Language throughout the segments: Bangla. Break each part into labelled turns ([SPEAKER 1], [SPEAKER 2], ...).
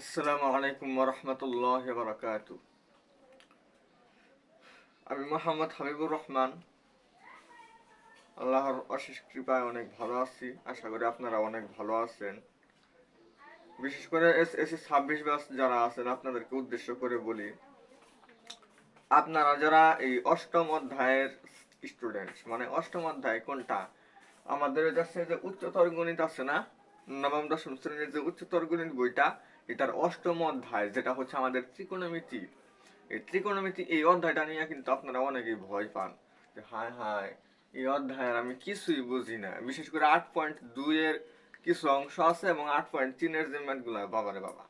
[SPEAKER 1] আসসালামু আলাইকুম রহমতুল্লাহ বারাকাতু। আমি মোহাম্মদ হাবিবুর রহমান। আল্লাহর অশেষ কৃপায় অনেক ভালো আছি। আশা করি আপনারা অনেক ভালো আছেন। বিশেষ করে এসএসসি 26 ব্যাচ যারা আছেন আপনাদেরকে উদ্দেশ্য করে বলি, আপনারা যারা এই অষ্টম অধ্যায়ের স্টুডেন্ট, মানে অষ্টম অধ্যায় কোনটা, আমাদের কাছে যে উচ্চতর গণিত আছে না, নবম দশম শ্রেণীর যে উচ্চতর গণিত বইটা, এটার অষ্টম অধ্যায় যেটা হচ্ছে আমাদের ত্রিকোণমিতি। এই ত্রিকোণমিতি এই অধ্যায়টা নিয়ে কিন্তু আপনারা অনেকেই ভয় পান যে হায় হায় এই অধ্যায়ের আমি কিছুই বুঝি না। বিশেষ করে 8.2 এর কিছু অংশ আছে এবং 8.3 এর যে ম্যাথগুলা, বাবারে বাবা,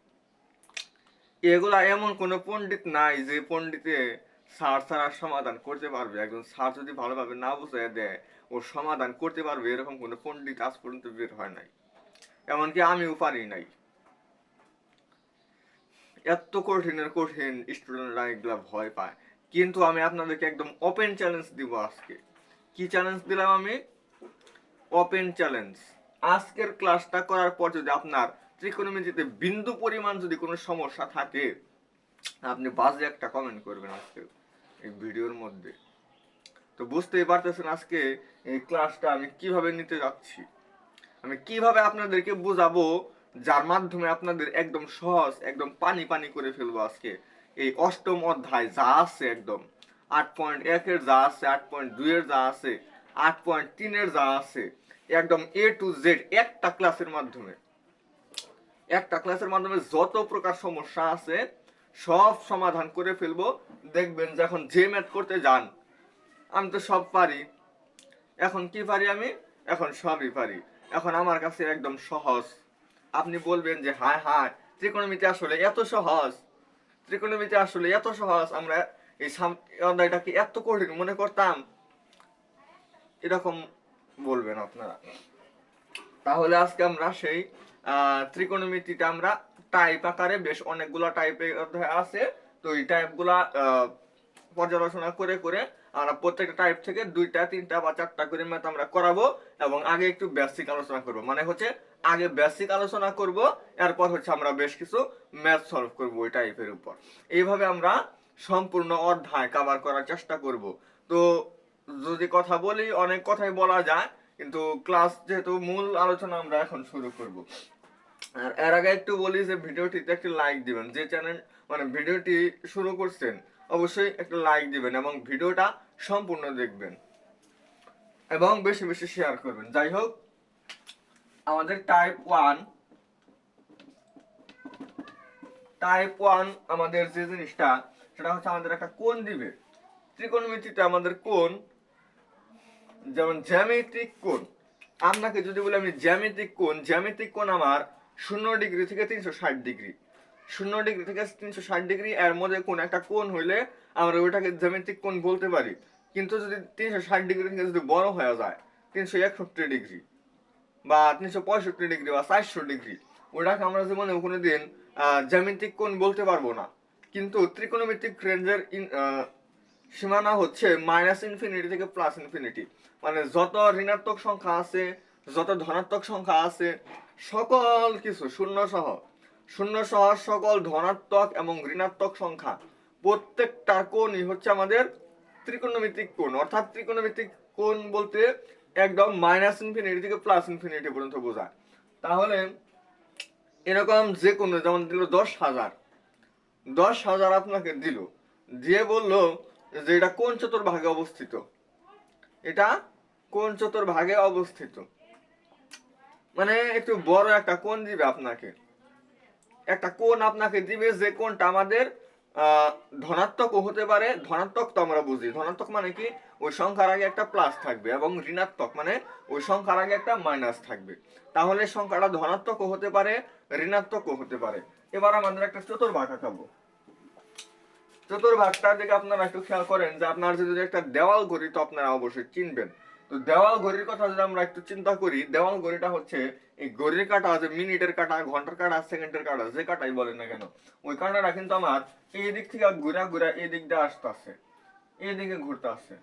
[SPEAKER 1] এগুলা এমন কোনো পণ্ডিত নাই যে পণ্ডিতে স্যার ছাড়া সমাধান করতে পারবে। একজন স্যার যদি ভালোভাবে না বুঝিয়ে দেয় ও সমাধান করতে পারবে, এরকম কোনো পণ্ডিত আজ পর্যন্ত বের হয় নাই, এমনকি আমিও পারি নাই। এত কঠিনের কঠিন স্টুডেন্টরা এগুলা ভয় পায়। কিন্তু আমি আপনাদেরকে একদম ওপেন চ্যালেঞ্জ দিব আজকে। কি চ্যালেঞ্জ দিলাম আমি? Open challenge. আজকের ক্লাসটা করার পর যদি আপনার ত্রিকোণমিতিতে বিন্দু পরিমাণ যদি কোনো সমস্যা থাকে, আপনি বাজে একটা কমেন্ট করবেন আজকে এই ভিডিওর মধ্যে। তো বুঝতেই পারতেছেন আজকে এই ক্লাসটা আমি কিভাবে নিতে যাচ্ছি, আমি কিভাবে আপনাদেরকে বুঝাবো, যার মাধ্যমে আপনাদের একদম সহজ, একদম পানি পানি করে ফেলবো আজকে এই অষ্টম অধ্যায় যা আছে, একদম 8.1 এর যা আছে, 8.2 এর যা আছে, 8.3 এর যা আছে, একদম এ টু জেড একটা ক্লাসের মাধ্যমে যত প্রকার সমস্যা আছে সব সমাধান করে ফেলবো। দেখবেন যখন যে ম্যাথ করতে যান, আমি তো সব পারি। এখন কি পারি আমি? এখন সবই পারি। এখন আমার কাছে একদম সহজ। আপনি বলবেন যে হায় হায়, ত্রিকোণমিতি আসলে এত সহজ, ত্রিকোণমিতি আসলে এত সহজ, আমরা এই অধ্যায়টাকে এত কঠিন মনে করতাম, এরকম বলবেন আপনারা। তাহলে আজকে আমরা সেই ত্রিকোণমিতিটা আমরা টাইপ আকারে, বেশ অনেকগুলো টাইপের অধ্যায় আছে, তো এই টাইপগুলা পর্যালোচনা করে করে আমরা প্রত্যেকটা টাইপ থেকে 2টা 3টা বা 4টা করে ম্যাথ আমরা করাবো। এবং আগে একটু বেসিক আলোচনা করব, মানে হচ্ছে আগে বেসিক আলোচনা করব, এরপর হচ্ছে আমরা বেশ কিছু ম্যাথ সলভ করব ওই টাইপের উপর। এইভাবে আমরা সম্পূর্ণ অধ্যায় কভার করার চেষ্টা করব। তো যদি কথা বলি, অনেক কথাই বলা যায়, কিন্তু ক্লাস যেহেতু মূল আলোচনা আমরা এখন শুরু করব। আর এর আগে একটু বলি যে ভিডিওটিতে একটি লাইক দিবেন। যে চ্যানেল মানে ভিডিওটি শুরু করছেন, অবশ্যই একটা লাইক দিবেন এবং ভিডিওটা সম্পূর্ণ দেখবেন এবং বেশি বেশি শেয়ার করবেন। যাই হোক, আমাদের টাইপ 1 আমাদের যে জিনিসটা, সেটা হচ্ছে আমাদের একটা কোণ দিবে। ত্রিকোণমিতিতে আমাদের কোণ, যেমন জ্যামিতিক কোণ, আপনাকে যদি বলি আমি জ্যামিতিক কোণ আমার 0 ডিগ্রি থেকে 360 ডিগ্রি, 0 ডিগ্রি থেকে 360 ডিগ্রি এর মধ্যে কোন একটা কোণ হইলে আমরা ওইটাকে জ্যামিতিক কোণ বলতে পারি। কিন্তু যদি 360 ডিগ্রি থেকে যদি বড় হয়ে যায়, 361 ডিগ্রি বা 365 ডিগ্রি বা 400 ডিগ্রি, ওটাকে আমরা জীবনে কোনোদিন জ্যামিতিক কোণ বলতে পারবো না। কিন্তু ত্রিকোণমিতিক রেঞ্জের সীমানা হচ্ছে -ইনফিনিটি থেকে +ইনফিনিটি, মানে যত ঋণাত্মক সংখ্যা আছে, যত ধনাত্মক সংখ্যা আছে, সকল কিছু শূন্য সহ সকল ধনাত্মক এবং ঋণাত্মক সংখ্যা প্রত্যেকটা কোণই হচ্ছে আমাদের ত্রিকোণমিতিক কোণ। অর্থাৎ ত্রিকোণমিতিক কোণ বলতে একদম -ইনফিনিটি থেকে +ইনফিনিটি পর্যন্ত বোঝায়। তাহলে এরকম যে কোনো, যেমন দিল 10,000 আপনাকে দিল, দিয়ে বললো যে এটা কোন চতুর্ভাগে অবস্থিত, এটা কোন চতুর্ভাগে অবস্থিত, মানে একটু বড় একটা কোণ দিবে আপনাকে, একটা কোণ আপনাকে দিবে যে কোণটা আমাদের ধনাত্মকও হতে পারে। ধনাত্মক তো আমরা বুঝি, ধনাত্মক মানে কি, ওই সংখ্যার আগে একটা প্লাস থাকবে, এবং ঋণাত্মক মানে ওই সংখ্যার আগে একটা মাইনাস থাকবে। তাহলে সংখ্যাটা ধনাত্মকও হতে পারে, ঋণাত্মকও হতে পারে। এবার আমাদের একটা চতুর্ভাগ আঁকাবো। চতুর্ভাগটার দিকে আপনারা একটু খেয়াল করেন যে আপনার যদি একটা দেওয়াল ঘড়ি, তো আপনারা অবশ্যই চিনবেন। তো দেওয়াল ঘড়ির কথা যদি আমরা একটু চিন্তা করি, দেওয়াল ঘড়িটা হচ্ছে এই ঘড়ির কাঁটা আছে, মিনিটের কাঁটা, ঘন্টার কাঁটা, সেকেন্ডের কাঁটা, যে কাঁটাই বলেন না কেন, ওই কাঁটাটা কিন্তু আমার এই দিক থেকে ঘুরা ঘুরা এই দিক দিয়ে আসতেছে, এইদিকে ঘুরতে আসছে,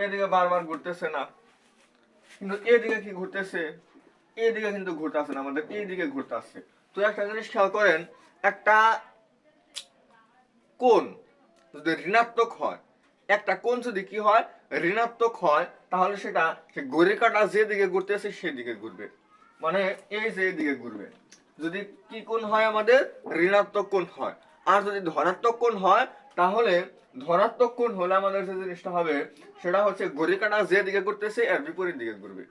[SPEAKER 1] এদিকে বারবার ঘুরতেছে না, কিন্তু এদিকে কি ঘুরতেছে, এদিকে কিন্তু ঘুরতে আসছে না, আমাদের এইদিকে ঘুরতে আসছে। তো একটা জিনিস খেয়াল করেন একটা কোণ যদি ঋণাত্মক হয়, একটা কোণ যদি কি হয় ঋণাত্মক হয়, তাহলে সেটা সে ঘড়ির কাঁটা যেদিকে ঘুরতেছে সেদিকে ঘুরবে, মানে এই যে দিকে ঘুরবে। যদি কি কোণ হয় আমাদের ঋণাত্মক কোণ হয়। আর যদি ধনাত্মক কোণ হয়, তাহলে ধনাত্মক কোণ হলে আমাদের যে জিনিসটা হবে সেটা হচ্ছে ঘড়ির কাঁটা যেদিকে ঘুরতেছে এর বিপরীত দিকে ঘুরবে।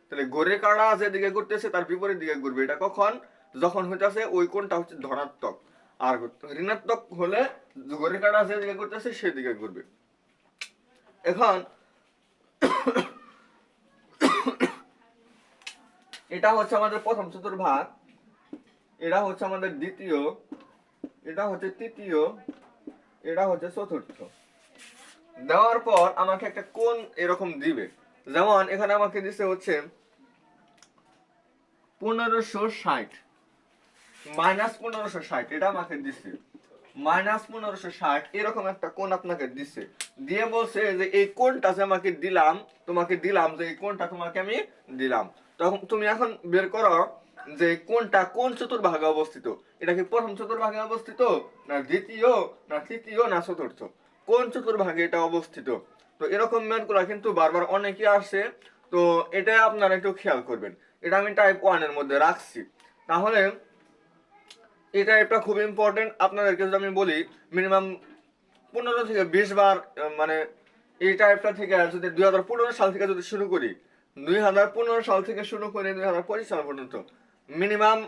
[SPEAKER 1] তাহলে ঘড়ির কাঁটা যেদিকে ঘুরতেছে তার বিপরীত দিকে ঘুরবে। এটা কখন? যখন হইতাছে ওই কোণটা হচ্ছে ধনাত্মক। আর ঋণাত্মক হলে ঘড়ির কাঁটা যেদিকে ঘুরতেছে সেদিকে ঘুরবে। এখন এটা হচ্ছে আমাদের প্রথম চতুর্ভাগ, এটা হচ্ছে আমাদের দ্বিতীয়, এটা হচ্ছে তৃতীয়, এটা হচ্ছে চতুর্থ। দেওয়ার পর আমাকে একটা কোণ এরকম দিবে। যেমন এখানে আমাকে দিছে হচ্ছে 1560 মাইনাস 1560, এটা আমাকে দিছে মাইনাস 1560, এরকম একটা কোণ আপনাকে দিছে। দিয়ে বলছে যে এই কোণটা যে আমাকে দিলাম, তোমাকে দিলাম যে এই কোণটা তোমাকে আমি দিলাম, তখন তুমি এখন বের করো যে কোনটা কোন চতুর্ভাগে অবস্থিত। এটা কি প্রথম চতুর্ভাগে অবস্থিত, না দ্বিতীয়, না তৃতীয়, না চতুর্থ? কোন চতুর্ভাগে এটা অবস্থিত? তো এরকম ম্যাথগুলো কিন্তু বারবার অনেকে আসে, তো এটা আপনারা একটু খেয়াল করবেন। এটা আমি টাইপ 1 এর মধ্যে রাখছি। তাহলে এই টাইপটা খুব ইম্পর্টেন্ট। আপনাদেরকে যদি আমি বলি মিনিমাম 15 থেকে 20 বার, মানে এই টাইপটা থেকে যদি 2015 সাল থেকে যদি শুরু করি, 2015 সাল থেকে শুরু করে 2025 সাল পর্যন্ত মিনিমাম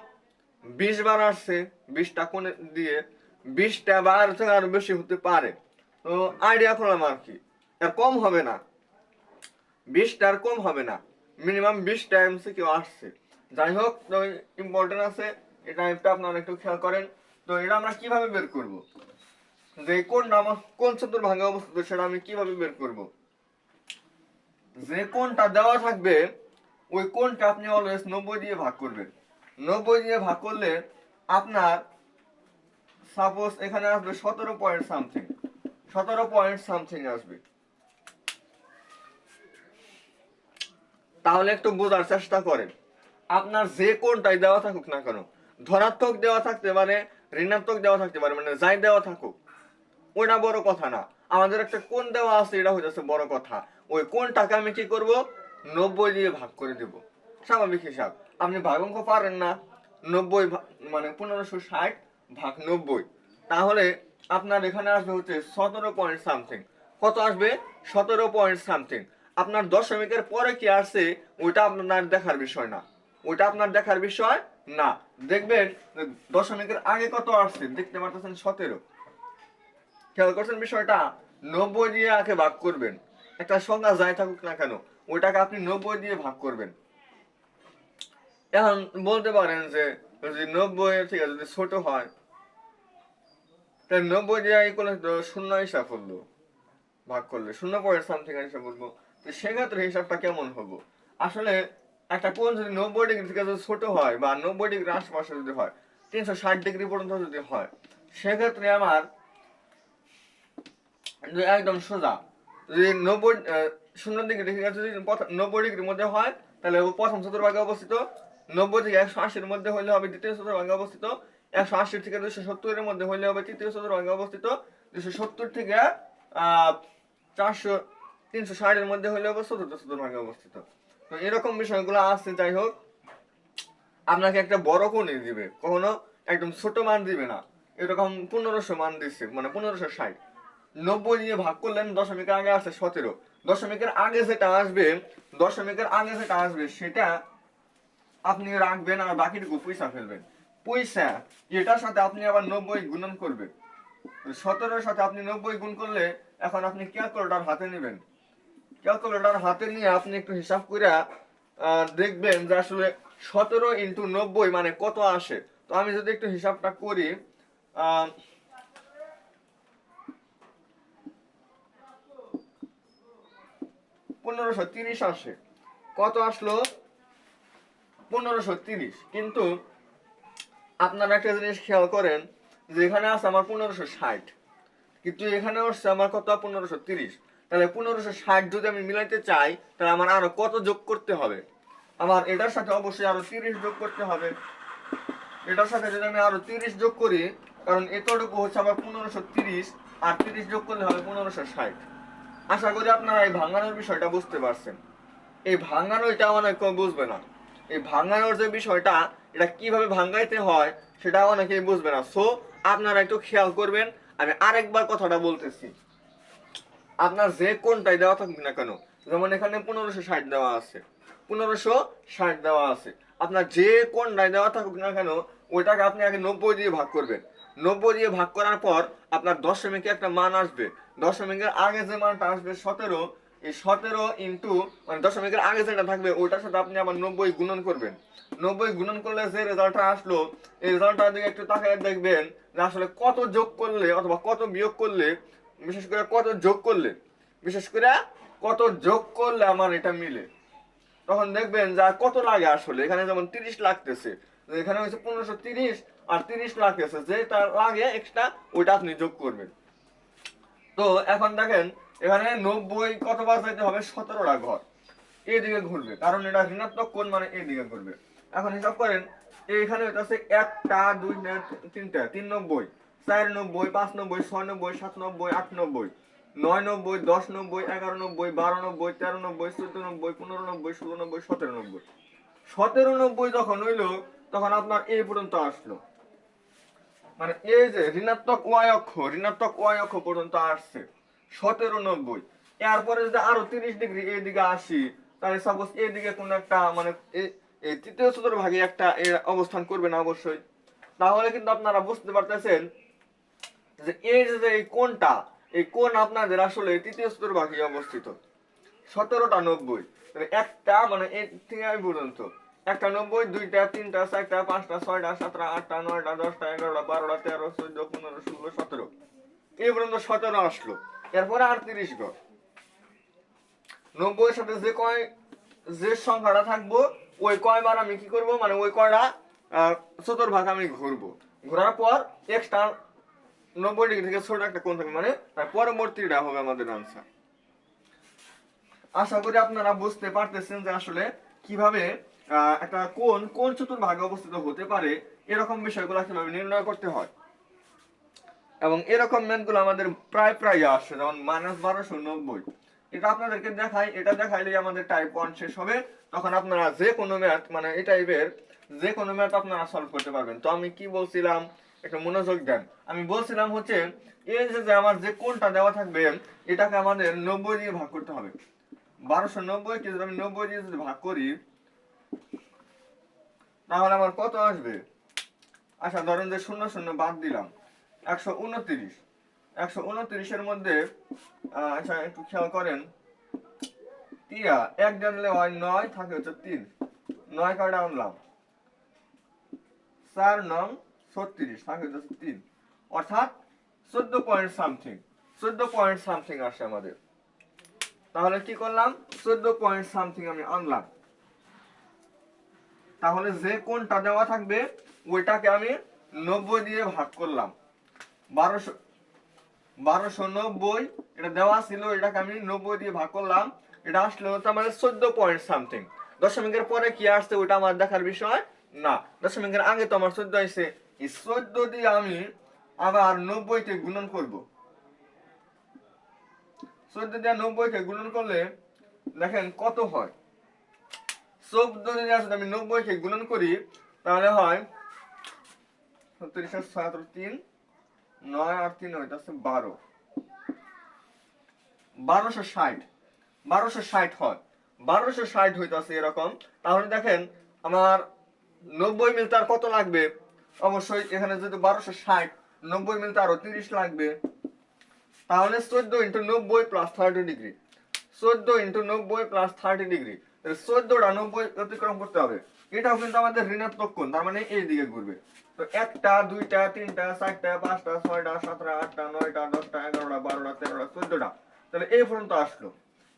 [SPEAKER 1] 20 বার আসছে। 20টা কোণে দিয়ে 20টা বার থেকে আরো বেশি হতে পারে। তো আইডিয়া করলাম আর কি, এর কম হবে না, 20টার কম হবে না, মিনিমাম 20টা এমসিকিউ আসছে। যাই হোক, তো ইম্পর্টেন্ট আছে, এটা আপনারা একটু খেয়াল করেন। তো এটা আমরা কিভাবে বের করব যে কোন চতুর্ভাগে অবস্থিত, সেটা আমি কিভাবে বের করব? যে কোনটা দেওয়া থাকবে ওই কোনটা আপনি অলওয়েজ 90 দিয়ে ভাগ করবেন। 90 দিয়ে ভাগ করলে আপনার সাপোজ এখানে আসবে 17 পয়েন্ট সামথিং, 17 পয়েন্ট সামথিং আসবে। তাহলে একটু বোঝার চেষ্টা করেন, আপনার যে কোনটাই দেওয়া থাকুক না কেন, ধনাত্মক দেওয়া থাকতে পারে, ঋণাত্মক দেওয়া থাকতে পারে, মানে যাই দেওয়া থাকুক, ওটা বড় কথা না। আমাদের একটা কোণ দেওয়া আছে, এটা হইতেছে বড় কথা। ওই কোণটাকে আমি কি করব? 90 দিয়ে ভাগ করে দেব। স্বাভাবিক হিসাব। আপনি ভাগ অঙ্ক পারেন না, 90 মানে 1560 ভাগ 90, তাহলে আপনার এখানে আসবে হচ্ছে 17 পয়েন্ট সামথিং। কত আসবে? 17 পয়েন্ট সামথিং। আপনার দশমিকের পরে কি আসছে ওইটা আপনার দেখার বিষয় না, ওইটা আপনার দেখার বিষয় না। দেখবেন দশমিকের আগে কত আসছে, দেখতে পারতেছেন 17। খেয়াল করছেন বিষয়টা? 90 দিয়ে আগে ভাগ করবেন। একটা সংখ্যা যাই থাকুক না কেন, ওইটাকে আপনি 90 দিয়ে ভাগ করবেন। এখন বলতে পারেন যে যদি 90 থেকে যদি ছোট হয়, তাহলে 90 দিয়ে শূন্য হিসাব করলো, ভাগ করলে 0 পয়েন্ট সামথিং হিসাব করবো। তো সেক্ষেত্রে হিসাবটা কেমন হবো? আসলে একটা কোণ যদি 90 ডিগ্রি থেকে যদি ছোট হয় বা 90 ডিগ্রি আশপাশে যদি হয়, 360 ডিগ্রি পর্যন্ত যদি হয়, সেক্ষেত্রে আমার একদম সোজা যদি 90 শূন্য ডিগ্রি ঠিক আছে, যদি 90 ডিগ্রির মধ্যে হয় তাহলে প্রথম চতুর্ভাগে অবস্থিত, 90 থেকে 180-এর মধ্যে হলে হবে দ্বিতীয় চতুর্ভাগে অবস্থিত, 180 থেকে 270-এর মধ্যে হলে হবে তৃতীয় চতুর্ভাগে অবস্থিত, 270 থেকে 400 360-এর মধ্যে হলে হবে চতুর্থ চতুর্ভাগে অবস্থিত। তো এরকম বিষয়গুলো আছে। যাই হোক, আপনাকে একটা বড় কোণই দিবে, কখনো একদম ছোট মান দিবে না। এরকম 1500 মান দিচ্ছে, মানে 1560। 90 দিয়ে ভাগ করলেন, দশমিকের আগে আসছে 17। দশমিকের আগে যেটা আসবে, দশমিকের আগে যেটা আসবে সেটা আপনি রাখবেন আর বাকিটুকু পয়সা ফেলবেন। পয়সা এটার সাথে আপনি আবার 90 গুণন করবেন। 17-এর সাথে আপনি 90 গুণ করলে এখন আপনি ক্যালকুলেটর হাতে নেবেন। ক্যালকুলেটর হাতে নিয়ে আপনি একটু হিসাব করে দেখবেন যে আসলে 17 ইন্টু 90 মানে কত আসে। তো আমি যদি একটু হিসাবটা করি, 1530 আসে। কত আসলো? 1530। কিন্তু আপনারা একটা জিনিস খেয়াল করেন যে এখানে আছে আমার 1560, কিন্তু এখানে আসছে আমার কত? 1530। তাহলে 1560 যদি আমি মিলাইতে চাই, তাহলে আমার আরো কত যোগ করতে হবে? আমার এটার সাথে অবশ্যই আরো 30 যোগ করতে হবে। এটার সাথে যদি আমি আরো 30 যোগ করি, কারণ এতটুকু হচ্ছে আবার 1530, আর 30 যোগ করলে হবে 1560। আশা করি আপনারা এই ভাঙানোর বিষয়টা বুঝতে পারছেন। এই ভাঙানো এটা অনেক কেউ বুঝবে না। এই ভাঙানোর যে বিষয়টা, এটা কিভাবে ভাঙাইতে হয় সেটা অনেকেই বুঝবে না। সো আপনারা একটু খেয়াল করবেন। আমি আরেকবার কথাটা বলতেছি, আপনার যে কোনটাই দেওয়া থাকুক না কেন, যেমন এখানে 1560 দেওয়া আছে, 1560 দেওয়া আছে, আপনার যে কোনটাই দেওয়া থাকুক না কেন, ওইটাকে আপনি আগে 90 দিয়ে ভাগ করবেন। 90 দিয়ে ভাগ করার পর আপনার দশমিকে একটা মান আসবে। দশমিকের আগে যে মানটা আসবে 17, এই 17 ইন্টু মানে দশমিকের আগে যেটা থাকবে ওইটার সাথে আপনি আবার 90 গুণন করবেন। 90 গুণন করলে যে রেজাল্টটা আসলো, এই রেজাল্টটার দিকে একটু তাকিয়ে দেখবেন যে আসলে কত যোগ করলে অথবা কত বিয়োগ করলে, বিশেষ করে কত যোগ করলে, বিশেষ করে কত যোগ করলে আমার এটা মিলে। তখন দেখবেন যে আর কত লাগে আসলে। এখানে যেমন 30 লাগতেছে, এখানে হচ্ছে 1530, আর 30 লাগতেছে, যেটা লাগে এক্সট্রা ওইটা আপনি যোগ করবেন। তো এখন দেখেন এখানে 90 কতবার যাইতে হবে, 17টা ঘর এইদিকে ঘুরবে, কারণ এটা ঋণাত্মক কোণ মানে এইদিকে ঘুরবে। এখন হিসাব করেন, এইখানে হচ্ছে 1টা 2টা 3টা 390, 490, 590, 690, 790, 890, 990, 1090, 1190, 1290, 1390, 1490, 1590, 1690, 1790। 1790 যখন হইলো তখন আপনার এই পর্যন্ত আসলো, মানে এই যে ঋণাত্মক ওয়াই অক্ষ, ঋণাত্মক ওয়াই অক্ষ পর্যন্ত আসছে 1790। এরপরে যদি আরো 30 ডিগ্রি এইদিকে আসি, তাহলে সাপোজ এইদিকে কোন একটা মানে এই তৃতীয় চতুর্ভাগে একটা অবস্থান করবে না অবশ্যই। তাহলে কিন্তু আপনারা বুঝতে পারতেছেন যে এই যে এই কোণটা, এই কোণ আপনাদের আসলে তৃতীয় চতুর্ভাগে অবস্থিত। 17টা 90, মানে একটা মানে এই থেকে এই পর্যন্ত একটা 90, 2টা 3টা 4টা 5টা 6টা 7টা 8টা 9টা 10টা 11টা 12টা 13 14 15 16 17, এই পর্যন্ত 17 আসলো। এরপরে আর 30 গড়। 90 এর সাথে যে সংখ্যাটা থাকবো ওই কয়বার আমি কি করব, মানে ওই কয়টা চতুর্ভাগ আমি ঘুরবো। ঘোরার পর এক্সট্রা 90 ডিগ্রি থেকে ছোট একটা কোণ থাকবে, মানে তার পরবর্তীটা হবে আমাদের আনসার। আশা করি আপনারা বুঝতে পারতেছেন যে আসলে কিভাবে একটা কোন চতুর্ভাগে অবস্থিত হতে পারে, এরকম বিষয়গুলো কিভাবে নির্ণয় করতে হয়। এবং এরকম ম্যাথগুলো আমাদের প্রায় আসে, যেমন -1290। এটা আপনাদেরকে দেখাই, এটা দেখাইলেই আমাদের টাইপ 1 শেষ হবে। তখন আপনারা যে কোনো ম্যাথ মানে এই টাইপের যে কোনো ম্যাথ আপনারা সলভ করতে পারবেন। তো আমি কি বলছিলাম, একটা মনোযোগ দেন। আমি বলছিলাম হচ্ছে এই যে আমার যে কোনটা দেওয়া থাকবে এটাকে আমাদের 90 দিয়ে ভাগ করতে হবে। 1290 কে যদি আমি 90 দিয়ে যদি ভাগ করি, তাহলে আমার কত আসবে? আচ্ছা ধরেন যে 0 0 বাদ দিলাম, 129। 129 এর মধ্যে আচ্ছা একটু খেয়াল করেন, টিয়া 1 জানলে হয় 9, থাকে হচ্ছে 3, 9 কাটা আনলাম, 4 9 36, থাকে হচ্ছে 3, অর্থাৎ 14 পয়েন্ট সামথিং, 14 পয়েন্ট সামথিং আসে আমাদের। তাহলে কি করলাম, 14 পয়েন্ট সামথিং আমি আনলাম। তাহলে যে কোনটা দেওয়া থাকবে ওইটাকে আমি 90 দিয়ে ভাগ করলাম। 1290 এটা দেওয়া ছিল, এটাকে আমি 90 দিয়ে ভাগ করলাম। এটা আসলে হচ্ছে আমাদের 14 পয়েন্ট সামথিং। দশমিকের পরে কি আসছে ওটা আমার দেখার বিষয় না, দশমিকের আগে তো আমার 14 আসছে। এই 14 দিয়ে আমি আবার 90 কে গুণন করব। 14 দিয়ে 90 কে গুণন করলে দেখেন কত হয়। 14 দিয়ে আসলে আমি 90 কে গুণন করি, তাহলে হয় 37 7 3 9 আর 3 হইতাছে 12, 1260, 1260 হয়, 1260 হইতাছে এরকম। তাহলে দেখেন আমার 90 মিলতে আর কত লাগবে, অবশ্যই এখানে যদি 1260, 90 মিলতে আরো 30 লাগবে। তাহলে 14 into 90 plus 30 degree, 14 into 90 plus 30 degree, 14টা 90 অতিক্রম করতে হবে। এটাও কিন্তু আমাদের ঋণাত্মক কোণ, তার মানে এই দিকে ঘুরবে। তো 1টা 2টা 3টা 4টা 5টা 6টা 7টা 8টা 9টা 10টা 11টা 12টা 13টা 14টা, তাহলে এই পর্যন্ত আসলো।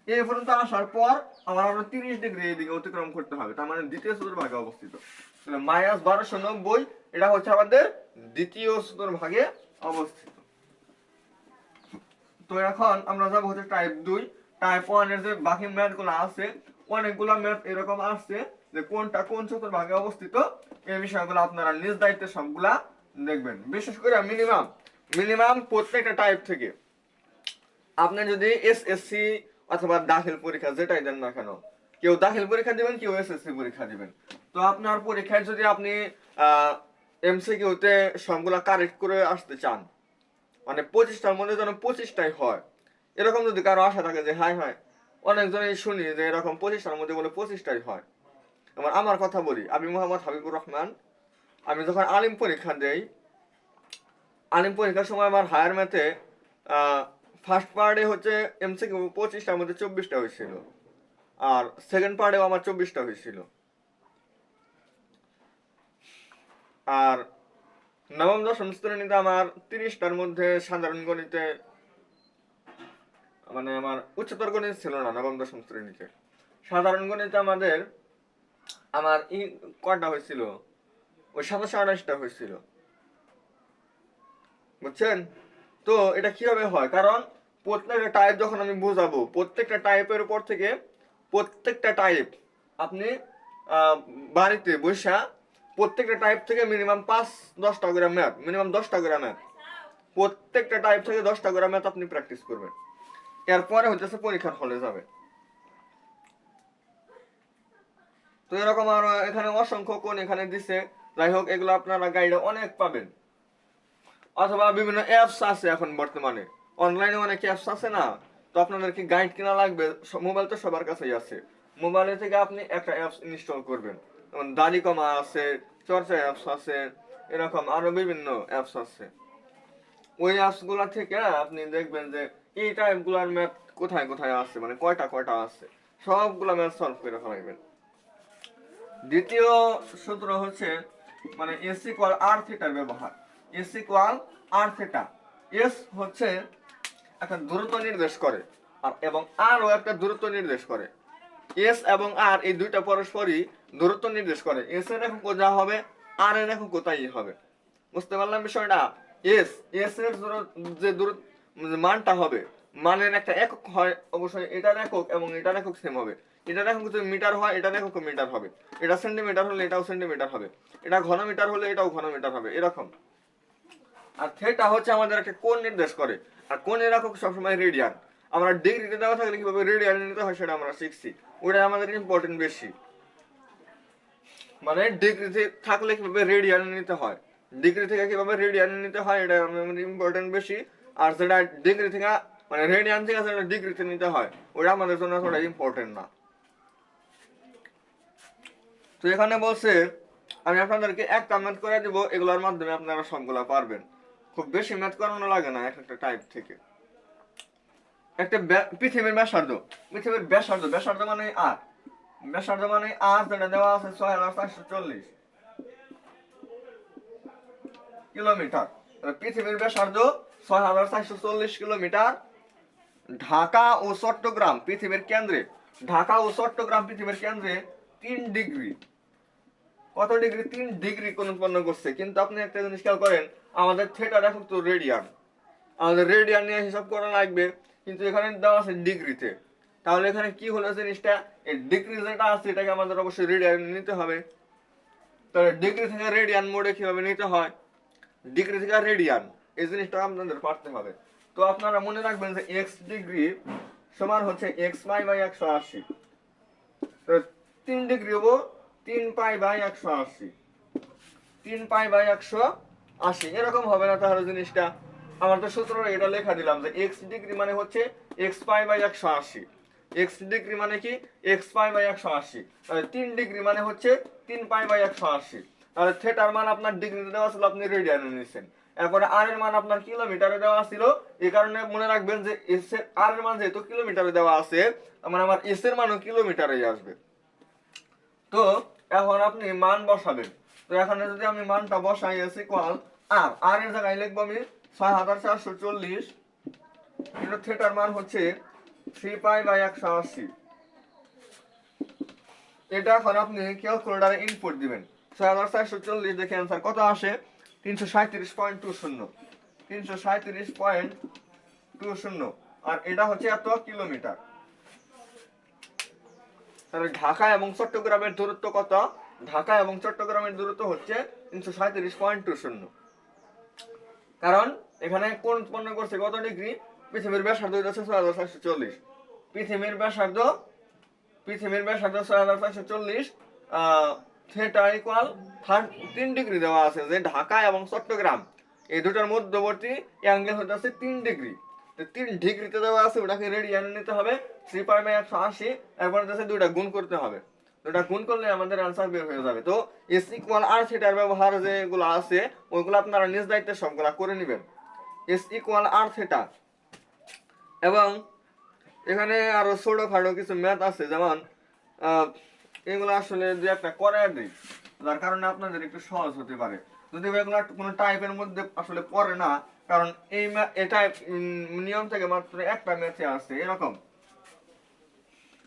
[SPEAKER 1] এই পর্যন্ত আসার পর আমার আরো 30 ডিগ্রি এইদিকে অতিক্রম করতে হবে, তার মানে দ্বিতীয় চতুর্ভাগে অবস্থিত। তাহলে -1290 এটা হচ্ছে আমাদের দ্বিতীয় চতুর্ভাগে অবস্থিত। তো এখন আমরা যাবো হচ্ছে টাইপ 2। টাইপ 1 এর যে বাকি ম্যাথগুলো আছে অনেকগুলা ম্যাপ এরকম আসছে যে কোনটা কোন চতুর্ভাগে অবস্থিত, এই বিষয়গুলো আপনারা নিজ দায়িত্বে সবগুলা দেখবেন। বিশেষ করে মিনিমাম মিনিমাম প্রত্যেকটা টাইপ থেকে আপনি যদি এসএসসি অথবা দাখিল পরীক্ষা যেটাই দেন না কেন, কেউ দাখিল পরীক্ষা দিবেন, কেউ এসএসসি পরীক্ষা দিবেন, তো আপনার পরীক্ষায় যদি আপনি এমসিকিউতে সবগুলা কারেক্ট করে আসতে চান, মানে 25টার মধ্যে যেন 25টাই হয়, এরকম যদি কারো আশা থাকে যে হাই হাই, অনেকজনই শুনি যে এরকম 25টার মধ্যে বলে 25টাই হয়। আমার কথা বলি, আমি মোহাম্মদ হাবিবুর রহমান। আমি যখন আলিম পরীক্ষা দেই, আলিম পরীক্ষার সময় আমার হায়ার ম্যাথে ফার্স্ট পার্টে হচ্ছে এমসিকিউ 25টার মধ্যে 24টা হয়েছিল, আর সেকেন্ড পার্টেও আমার 24টা হয়েছিল। আর নবম দশম শ্রেণীতে আমার 30টার মধ্যে সাধারণ গণিতে, মানে আমার উচ্চতর গণিত ছিল না নবম দশম শ্রেণীতে, সাধারণ গণিতে আমার কয়টা হয়েছিল, ওই 27-28টা হয়েছিল, বুঝছেন? তো এটা কিভাবে হয়, কারণ প্রত্যেকটা টাইপ যখন আমি বোঝাবো, প্রত্যেকটা টাইপের উপর থেকে প্রত্যেকটা টাইপ আপনি বাড়িতে বসা প্রত্যেকটা টাইপ থেকে মিনিমাম 5-10টা করে ম্যাথ, মিনিমাম 10টা করে ম্যাথ, প্রত্যেকটা টাইপ থেকে 10টা করে ম্যাথ আপনি প্র্যাকটিস করবেন। এরপরে হচ্ছে পরীক্ষার হলে যাবে। তো এরকম আরো এখানে অসংখ্য কোন এখানে দিছে, যাই হোক এগুলো আপনারা গাইডে অনেক পাবেন, অথবা বিভিন্ন অ্যাপস আছে এখন বর্তমানে, অনলাইনে অনেক অ্যাপস আছে না, তো আপনাদেরকে গাইড কেনা লাগবে, মোবাইল তো সবার কাছেই আছে, মোবাইলে থেকে আপনি একটা অ্যাপস ইনস্টল করবেন, যেমন দাড়িকমা আছে, চর্চা অ্যাপস আছে, এরকম আরো বিভিন্ন অ্যাপস আছে। ওই অ্যাপস গুলা থেকে আপনি দেখবেন যে এই টাইপ গুলার ম্যাথ কোথায় কোথায় আছে, মানে কয়টা কয়টা আছে, সবগুলা ম্যাথ সলভ করে ফেলাইবেন। দ্বিতীয় সূত্র হচ্ছে মানে এস ইকুয়াল আর থিটার ব্যবহার। এস ইকুয়াল আর থিটা, এস হচ্ছে একটা দূরত্ব নির্দেশ করে, আর এবং আরও একটা দূরত্ব নির্দেশ করে। এস এবং আর এই দুইটা পরস্পরই দূরত্ব নির্দেশ করে, এস এর একক যা হবে আর এর একক তাই হবে। বুঝতে পারলাম বিষয়টা? এস এস এর যে দূরত্ব মানটা হবে, মানের একটা একক হয় অবশ্যই, এটার একক এবং এটার একক সেম হবে। এটার একক যদি মিটার হয়, এটার একক মিটার হবে, এটা সেন্টিমিটার হলে এটাও সেন্টিমিটার হবে, এটা ঘনমিটার হলে এটাও ঘনমিটার হবে, এরকম। আর থিটা হচ্ছে আমাদের একটা কোণ নির্দেশ করে, আর কোণের একক সবসময় রেডিয়ান। আমরা ডিগ্রিতে দেওয়া থাকলে কিভাবে রেডিয়ান নিতে হয় সেটা আমরা শিখছি, ওটা আমাদের ইম্পর্টেন্ট বেশি, মানে ডিগ্রিতে থাকলে কিভাবে রেডিয়ান নিতে হয়, ডিগ্রি থেকে কিভাবে রেডিয়ান নিতে হয় এটা আমাদের ইম্পর্টেন্ট বেশি। আর যেটা ডিগ্রি থেকে মানে রেডিয়ান থেকে যেটা ডিগ্রিতে নিতে হয় ওটা আমাদের জন্য অতটা ইম্পর্টেন্ট না। তো এখানে বলছে আমি আপনাদেরকে একটা ম্যাথ করে দিব, এগুলোর মাধ্যমে আপনারা সবগুলা পারবেন, খুব বেশি ম্যাথ করানো লাগে না এক একটা টাইপ থেকে। একটা পৃথিবীর ব্যাসার্ধ, পৃথিবীর ব্যাসার্ধ, ব্যাসার্ধ মানে আর, ব্যাসার্ধ মানে আর যেটা দেওয়া আছে 6440 কিলোমিটার। পৃথিবীর ব্যাসার্ধ 6440 কিলোমিটার। ঢাকা ও চট্টগ্রাম পৃথিবীর কেন্দ্রে, ঢাকা ও চট্টগ্রাম পৃথিবীর কেন্দ্রে 3 ডিগ্রি, কত ডিগ্রি? 3 ডিগ্রি কোণ উৎপন্ন করছে। কিন্তু আপনি একটা জিনিস খেয়াল করেন, আমাদের থিটার একক তো রেডিয়ান, আমাদের রেডিয়ান নিয়ে হিসাব করা লাগবে, কিন্তু এখানে দেওয়া আছে ডিগ্রিতে। তাহলে এখানে কি হলো জিনিসটা, এই ডিগ্রি যেটা আছে এটাকে আমাদের অবশ্যই রেডিয়ান নিতে হবে। তাহলে ডিগ্রি থেকে রেডিয়ান মোডে কিভাবে নিতে হয়, ডিগ্রি থেকে রেডিয়ান, এই জিনিসটা আপনাদের পারতে হবে। তো আপনারা মনে রাখবেন যে এক্স ডিগ্রি সমান হচ্ছে এক্স পাই বাই 180, তো 3 ডিগ্রি হবো 3 পাই বাই 180, 3 পাই বাই 180, এরকম হবে না তাহলে জিনিসটা? আমার তো সূত্র এটা লেখা দিলাম যে এক্স ডিগ্রি মানে হচ্ছে X pi by 180, X degree মানে কি এক্স পাই বাই 180, তাহলে 3 ডিগ্রি মানে হচ্ছে 3 পাই বাই 180। তাহলে থিটার মান আপনার ডিগ্রিতে দেওয়া ছিল, আপনি রেডিয়ানে নিয়েছেন। এরপরে আর এর মান আপনার কিলোমিটারে দেওয়া ছিল, এই কারণে মনে রাখবেন যে এস এর আর এর মান যেহেতু কিলোমিটারে দেওয়া আছে, মানে আমার এস এর মানও কিলোমিটারেই আসবে। তো এখন আপনি মান বসাবেন, তো এখানে যদি আমি মানটা বসাই এস ইকুয়াল আর, আর এর জায়গায় লিখবো আমি 6440, কিন্তু থিটার মান হচ্ছে 3 পাই বাই 180। এটা এখন আপনি ক্যালকুলেটরে ইনপুট দিবেন, 6440 দেখে অ্যান্সার কত আসে, 337.20, 337.20, আর এটা হচ্ছে এত কিলোমিটার। তাহলে ঢাকা এবং চট্টগ্রামের দূরত্ব কত? ঢাকা এবং চট্টগ্রামের দূরত্ব হচ্ছে 337.20। কারণ এখানে কোণ উৎপন্ন করছে কত ডিগ্রি? পৃথিবীর ব্যাসার্ধ হচ্ছে 6440। পৃথিবীর ব্যাসার্ধ 6440, থিটা ইকুয়াল 3 ডিগ্রি দেওয়া আছে, যে ঢাকা এবং চট্টগ্রাম এই দুটার মধ্যবর্তী অ্যাঙ্গেল হচ্ছে 3 ডিগ্রি। 3 ডিগ্রিতে দেওয়া আছে, ওটাকে রেডিয়ানে নিতে হবে 3π/180, এরপর হচ্ছে দুটা গুণ করতে হবে। দুটা গুণ করলে আমাদের অ্যান্সার বের হয়ে যাবে। তো এস ইকুয়াল আর থিটার ব্যবহার যেগুলো আছে ওইগুলো আপনারা নিজ দায়িত্বে সবগুলা করে নেবেন। এস ইকুয়াল আর থিটা, এবং এখানে আরো ছোটখাটো কিছু ম্যাথ আছে, যেমন এগুলো আসলে দু একটা করে দিই, যার কারণে আপনাদের একটু সহজ হতে পারে। যদি এগুলো কোনো টাইপের মধ্যে আসলে পড়ে না, কারণ এই এটা নিয়ম থেকে মাত্র একটা ম্যাথে আসছে, এরকম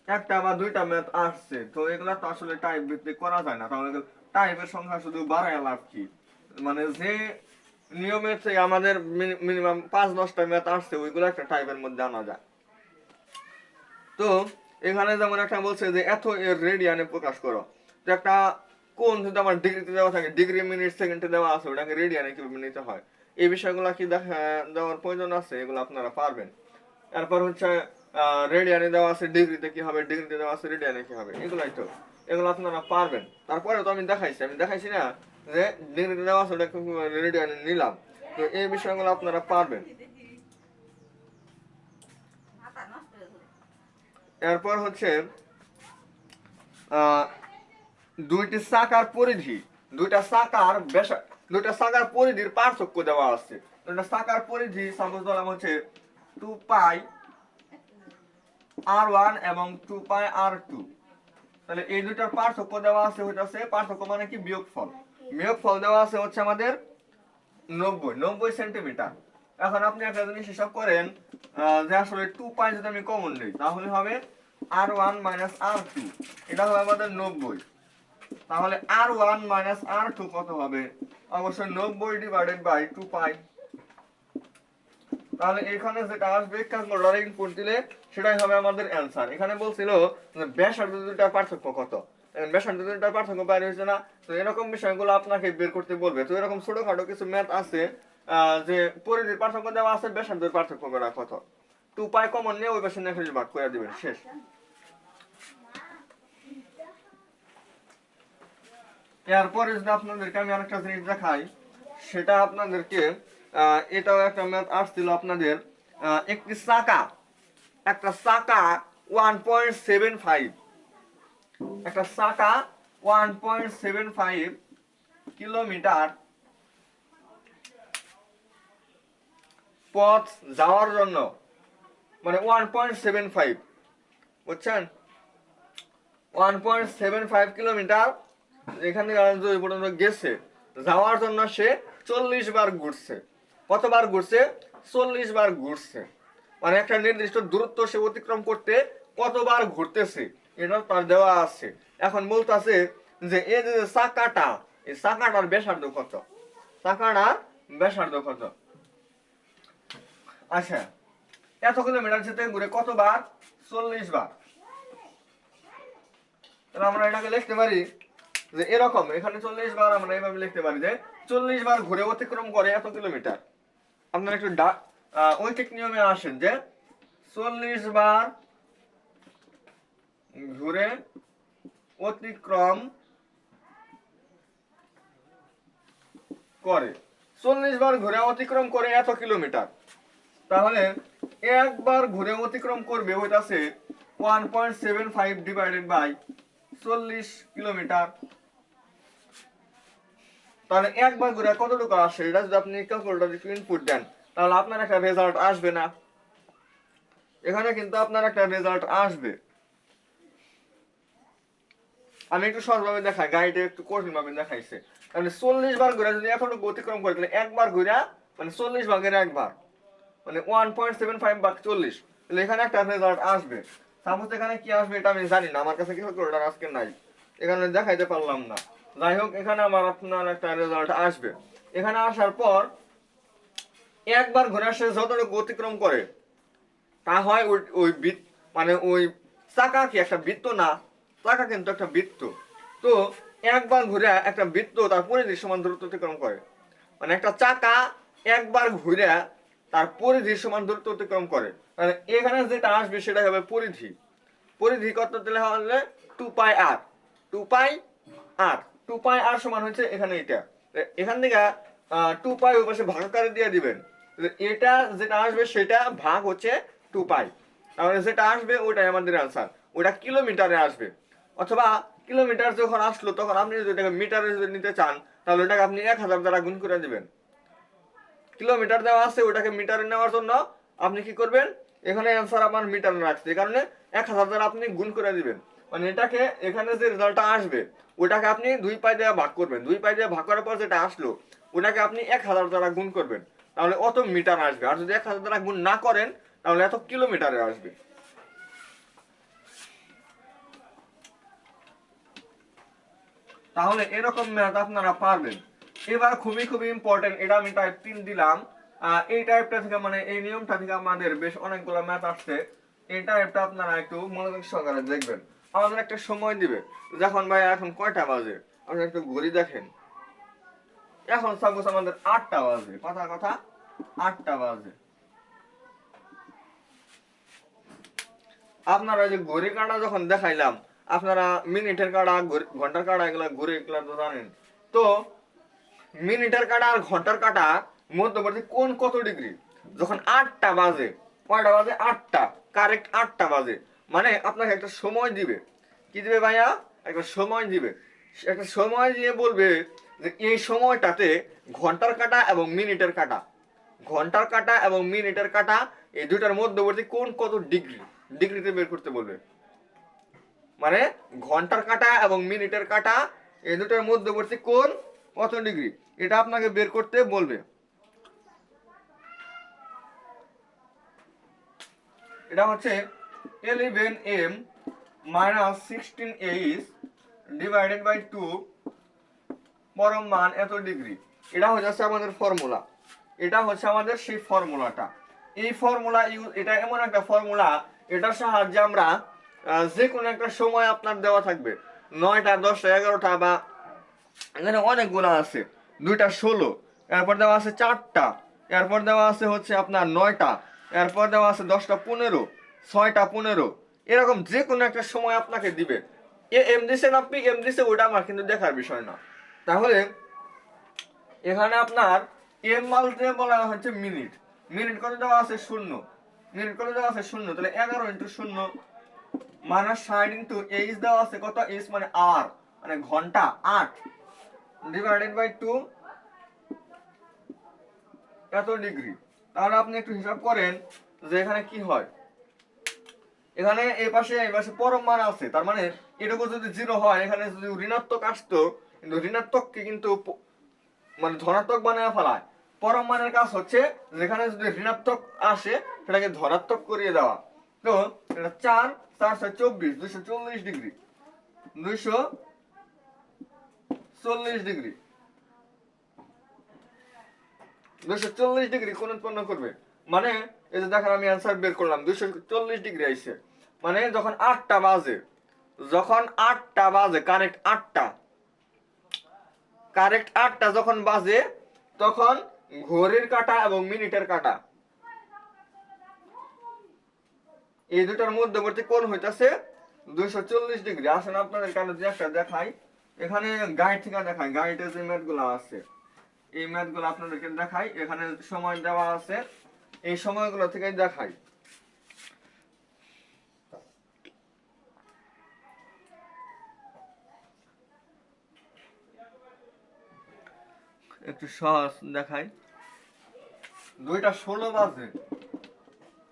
[SPEAKER 1] একটা বা দুইটা ম্যাথ আসছে, তো এগুলা তো আসলে টাইপ ভিত্তিক করা যায় না। তাহলে টাইপের সংখ্যা শুধু বাড়ায় লাভ কি? মানে যে নিয়মের থেকে আমাদের মিনিমাম 5-10টা ম্যাথ আসছে, ওইগুলো একটা টাইপের মধ্যে আনা যায়। তো এখানে যেমন একটা বলছে যে এত এর রেডিয়ানে প্রকাশ করো, তো একটা কোন যদি আমার ডিগ্রিতে দেওয়া থাকে, ডিগ্রি মিনিট সেকেন্ডে দেওয়া আছে, ওটাকে রেডিয়ানে কিভাবে নিতে হয়, এই বিষয়গুলো কি দেওয়ার প্রয়োজন আছে? এগুলো আপনারা পারবেন। এরপর হচ্ছে রেডিয়ানে দেওয়া আছে, ডিগ্রিতে কি হবে, ডিগ্রিতে দেওয়া আছে, রেডিয়ানে কি হবে, এগুলাই তো, এগুলো আপনারা পারবেন। তারপরে তো আমি দেখাইছি না যে ডিগ্রিতে দেওয়া আছে ওটা রেডিয়ানে নিলাম, তো এই বিষয়গুলো আপনারা পারবেন। এরপর হচ্ছে দুইটি চাকার পরিধি, দুইটা চাকার পরিধির পার্থক্য দেওয়া আছে। দুইটা চাকার পরিধি সাপোজ ধরলাম হচ্ছে 2πr1 এবং 2πr2। তাহলে এই দুইটার পার্থক্য দেওয়া আছে হইতাছে, পার্থক্য মানে কি? বিয়োগফল। বিয়োগফল দেওয়া আছে হচ্ছে আমাদের 90 সেন্টিমিটার। এখন আপনি একটা জিনিস হিসাব করেন, যে আসলে 2π যদি আমি কমন নিই তাহলে হবে r1 r2, এটা হবে আমাদের 90। তাহলে r1 r2 কত হবে? অবশ্যই 90/2π। তাহলে এখানে যেটা আসবে ক্যালকুলেটর ইনপুট দিলে সেটাই হবে আমাদের অ্যান্সার। এখানে বলছিল যে ব্যাসার্ধ দুটার পার্থক্য কত, ব্যাসার্ধ দুটার পার্থক্য বাইরে হয়েছে না, তো এরকম বিষয়গুলো আপনাকে বের করতে বলবে। তো এরকম ছোটখাটো কিছু ম্যাথ আছে, যে পরিধির পার্থক্য দেওয়া আছে, ব্যাসার্ধের পার্থক্য করা কত, 2π কমন নিয়ে ওই পাশে নেখে ভাগ করে দিবেন, শেষ। এরপরে যদি আপনাদেরকে আমি আরেকটা জিনিস দেখাই, সেটা আপনাদেরকে এটাও একটা ম্যাথ আসছিল আপনাদের, একটা চাকা 1.75, একটা চাকা 1.75 কিলোমিটার পথ যাওয়ার জন্য, মানে 1.75, বুঝছেন? 1.75 কিলোমিটার এখান থেকে এই পর্যন্ত গেছে, যাওয়ার জন্য সে 40 বার ঘুরছে। কতবার ঘুরছে? 40 বার ঘুরছে। মানে একটা নির্দিষ্ট দূরত্ব সে অতিক্রম করতে কতবার ঘুরতেছে এটা তার দেওয়া আছে। এখন বলতেছে যে এই যে চাকাটা, এই চাকাটার ব্যাসার্ধ কত, চাকাটার ব্যাসার্ধ কত। আচ্ছা, এত কিলোমিটার যেতে ঘুরে কতবার? 40 বার। তাহলে আমরা এটাকে লিখতে পারি যে এরকম, এখানে 40 বার আমরা এইভাবে লিখতে পারি যে 40 বার ঘুরে অতিক্রম করে এত কিলোমিটার। আপনারা একটু ঐকিক নিয়মে আসেন যে 40 বার ঘুরে অতিক্রম করে, 40 বার ঘুরে অতিক্রম করে এত কিলোমিটার। তাহলে একবার ঘুরে অতিক্রম করবে ওইটাছে 1.75/40 কিলোমিটার। তাহলে একবার ঘুরে কতটুকু আসে, এটা যদি আপনি ক্যালকুলেটরে ইনপুট দেন তাহলে আপনার একটা রেজাল্ট আসবে না? এখানে কিন্তু আপনার একটা রেজাল্ট আসবে। আমি একটু সহজভাবে দেখাই, গাড়িটা একটু কঠিন ভাবে দেখাইছে। তাহলে 40 বার ঘুরে যদি এতটুকু অতিক্রম করে, তাহলে একবার ঘুরে মানে 40 ভাগের একবার, মানে 1.75/40, তাহলে এখানে একটা রেজাল্ট আসবে। সাপোজ এখানে কি আসবে এটা আমি জানি না, আমার কাছে ক্যালকুলেটর আজকে নাই, এখানে দেখাইতে পারলাম না। যাই হোক, এখানে আমার আপনার একটা রেজাল্ট আসবে। এখানে আসার পর একবার ঘুরে আসে যতটুকু অতিক্রম করে তা হয় ওই মানে ওই চাকা কি একটা বৃত্ত না, চাকা কিন্তু একটা বৃত্ত। তো একবার ঘুরে একটা বৃত্ত তার পরিধির সমান দূরত্ব অতিক্রম করে, মানে একটা চাকা একবার ঘুরে তার পরিধির সমান দূরত্ব অতিক্রম করে, মানে এখানে যেটা আসবে সেটা হবে পরিধি। পরিধি কত দিলে হলে 2πr, 2πr, 2πr সমান হচ্ছে এখানে এটা, এখান থেকে 2π ওই পাশে ভাগ করে দিয়ে দিবেন, এটা যেটা আসবে সেটা ভাগ হচ্ছে 2π, তাহলে যেটা আসবে ওইটাই আমাদের আনসার, ওটা কিলোমিটারে আসবে। অথবা কিলোমিটার যখন আসলো তখন আপনি যদি এটাকে মিটারে যদি নিতে চান তাহলে ওটাকে আপনি 1000 দ্বারা গুণ করে দিবেন। কিলোমিটার দেওয়া আছে, ওটাকে মিটারে নেওয়ার জন্য আপনি কি করবেন, এখানে অ্যান্সার আমার মিটারে রাখছে, এই কারণে 1000 দ্বারা আপনি গুণ করে দিবেন, মানে এটাকে এখানে যে রেজাল্টটা আসবে ওটাকে আপনি 2π দিয়ে ভাগ করবেন, 2π দিয়ে ভাগ করার পর যেটা আসলো ওটাকে আপনি 1000 দ্বারা গুণ করবেন, তাহলে অত মিটার আসবে। আর যদি 1000 দ্বারা গুণ না করেন তাহলে এত কিলোমিটারে আসবে। তাহলে এরকম ম্যাথ আপনারা পারবেন। এবার খুবই খুবই ইম্পর্টেন্ট, এটা আমি টাইপ 3 দিলাম। এই টাইপটা থেকে মানে এই নিয়মটা থেকে আমাদের বেশ অনেকগুলো ম্যাথ আসছে। এই টাইপটা আপনারা একটু মনোযোগ সহকারে দেখবেন। আমাদের একটা সময় দিবে, যখন ভাই এখন কয়টা বাজে আপনি একটু ঘড়ি দেখেন, এখন সাপোজ আমাদের 8টা বাজে, কথা 8টা বাজে। আপনারা যে ঘড়ি কাঁটা যখন দেখাইলাম, আপনারা মিনিটের কাঁটা ঘন্টার কাঁটা এগুলো ঘুরে এগুলো তো জানেন। তো মিনিটের কাঁটা আর ঘন্টার কাঁটা মধ্যবর্তী কোণ কত ডিগ্রি? যখন 8টা বাজে, কয়টা বাজে? 8টা, কারেক্ট 8টা বাজে, মানে আপনাকে একটা সময় দিবে। কি দিবে ভাইয়া? একটা সময় দিবে। একটা সময় দিয়ে বলবে যে এই সময়টাতে ঘন্টার কাঁটা এবং মিনিটের কাঁটা, ঘন্টার কাঁটা এবং মিনিটের কাঁটা এই দুটার মধ্যবর্তী কোণ কত ডিগ্রি, ডিগ্রিতে বের করতে বলবে। মানে ঘন্টার কাঁটা এবং মিনিটের কাঁটা এই দুটার মধ্যবর্তী কোণ কত ডিগ্রি, এটা আপনাকে বের করতে বলবে। এটা হচ্ছে 11m - 16h ডিভাইডেড বাই 2 পরম মান এত ডিগ্রি। এটা হচ্ছে আমাদের ফর্মুলা, এটা হচ্ছে আমাদের সেই ফর্মুলাটা। এই ফর্মুলা এটা এমন একটা ফর্মুলা, এটার সাহায্যে আমরা যে কোনো একটা সময় আপনার দেওয়া থাকবে 9টা 10টা 11টা বা এখানে অনেকগুলো আছে, 2টা 16, এরপর দেওয়া আছে 4টা, এরপর দেওয়া আছে হচ্ছে আপনার 9টা, এরপর দেওয়া আছে 10টা 15, 6টা 15, এরকম যে কোনো একটা সময় আপনাকে দিবে। এম দিছে না পি এম দিছে ওটা আমার কিন্তু দেখার বিষয় না। তাহলে এখানে আপনার এম বলতে বলা হচ্ছে মিনিট, মিনিট কত দেওয়া আছে? 0, মিনিট কত দেওয়া আছে? 0, তাহলে 11 × 0 -60 × এইচ দেওয়া আছে কত? এইচ মানে আর, মানে ঘন্টা 8 ডিভাইডেড বাই 2 এত ডিগ্রি। তাহলে আপনি একটু হিসাব করেন যে এখানে কি হয়। এখানে এই পাশে পরম মান আছে, তার মানে এটুকু যদি 0 হয়, এখানে যদি ঋণাত্মক আসতো, কিন্তু ঋণাত্মককে কিন্তু মানে ধনাত্মক বানায় ফেলায়। পরম মানের কাজ হচ্ছে যেখানে যদি ঋণাত্মক আসে সেটাকে ধনাত্মক করিয়ে দেওয়া। তো এটা 4 4 24, 240 ডিগ্রি, 240 ডিগ্রি, 240 ডিগ্রি কোণ উৎপন্ন করবে। মানে এই যে দেখেন আমি অ্যান্সার বের করলাম, 240 ডিগ্রি আইছে। মানে যখন 8টা বাজে, যখন 8টা বাজে, কারেক্ট 8টা, কারেক্ট 8টা যখন বাজে, তখন ঘড়ির কাঁটা এবং মিনিটের কাঁটা এই দুটার মধ্যবর্তী কোণ হইতাছে 240 ডিগ্রি। আসেন আপনাদের কাছে যে একটা দেখাই, এখানে গাইড থেকে দেখাই, গাইডে যে ম্যাথগুলো আছে এই ম্যাথগুলো আপনাদেরকে দেখাই, এখানে সময় দেওয়া আছে, এই সময়গুলো থেকে দেখাই। একটু সহজ দেখাই। 2টা 16 বাজে,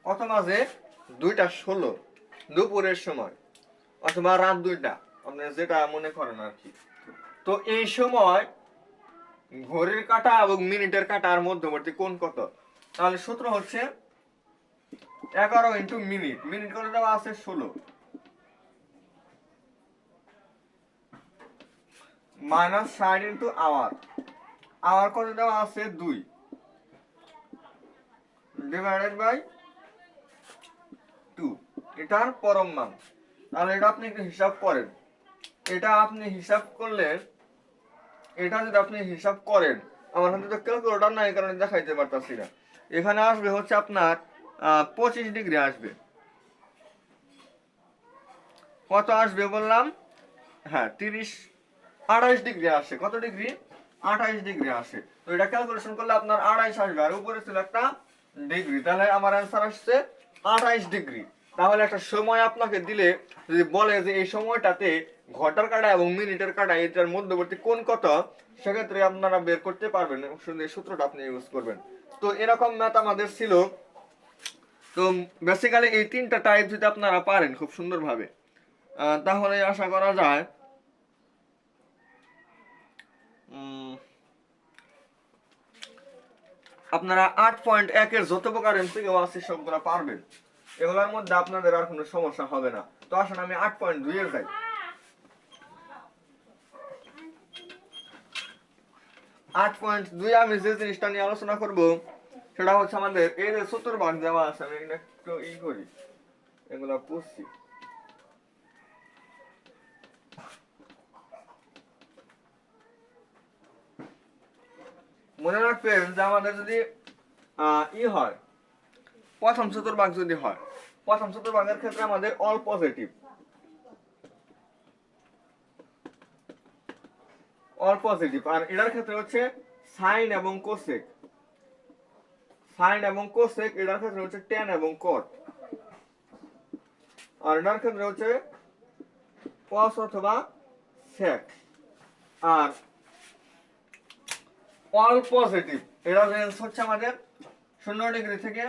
[SPEAKER 1] কত বাজে? 2টা 16 দুপুরের সময় অথবা রাত 2টা, আপনি যেটা মনে করেন আর কি। তো এই সময় ঘড়ির কাঁটা এবং মিনিটের কাঁটার মধ্যবর্তী কোণ কত? তাহলে সূত্র হচ্ছে 11 × মিনিট, মিনিট করে দেওয়া আছে 16, -60 × আওয়ার, আওয়ার করে দেওয়া আছে 2 ডিভাইডেড বাই 2, এটার পরম মান। তাহলে এটা আপনি একটু হিসাব করেন, এটা আপনি হিসাব করলে, এটা যদি আপনি হিসাব করেন, আমার হাতে তো ক্যালকুলেটর নাই, এই কারণে দেখাইতে পারতাছি না। এখানে আসবে হচ্ছে আপনার 25 ডিগ্রি আসবে। কত আসবে বললাম? হ্যাঁ 28 ডিগ্রি আসে। কত ডিগ্রি? 28 ডিগ্রি আসে। তো এটা ক্যালকুলেশন করলে আপনার 28 আসবে, আর উপরে ছিল একটা ডিগ্রি, তাহলে আমার অ্যান্সার আসছে 28 ডিগ্রি। তাহলে একটা সময় আপনাকে দিলে যদি বলে যে এই সময়টাতে ঘন্টার কাঁটা এবং মিনিটের কাঁটা এটার মধ্যবর্তী কোণ কত, সেক্ষেত্রে আপনারা বের করতে পারবেন, শুধু এই সূত্রটা আপনি ইউজ করবেন। তো এরকম ম্যাথ আমাদের ছিল। তো বেসিক্যালি এই তিনটা টাইপ যদি আপনারা পারেন খুব সুন্দরভাবে, তাহলে আশা করা যায় আপনারা 8.1-এর যত প্রকার এমসিকিউ আছে সবগুলো পারবেন। এগুলোর মধ্যে আপনাদের আর কোনো সমস্যা হবে না। তো আসুন আমি 8.2-এর যাই। 8.2 আমি যে জিনিসটা নিয়ে আলোচনা করব সেটা হচ্ছে আমাদের এই যে চতুর্ভাগ দেওয়া আছে, আমি এটা একটু করি, এগুলো পুষছি। মনে রাখবেন যে আমাদের যদি হয় প্রথম চতুর্ভাগ যদি হয়, প্রথম চতুর্ভাগের ক্ষেত্রে আমাদের অল পজিটিভ, অল পজিটিভ, আর এটার ক্ষেত্রে হচ্ছে সাইন এবং কোসেক, সাইন এবং কোসেক, এটার ক্ষেত্রে হচ্ছে ট্যান এবং কট, আর এটার ক্ষেত্রে হচ্ছে কস অথবা সেক। আর অল পজিটিভ এটার রেঞ্জ হচ্ছে আমাদের 0 ডিগ্রি থেকে,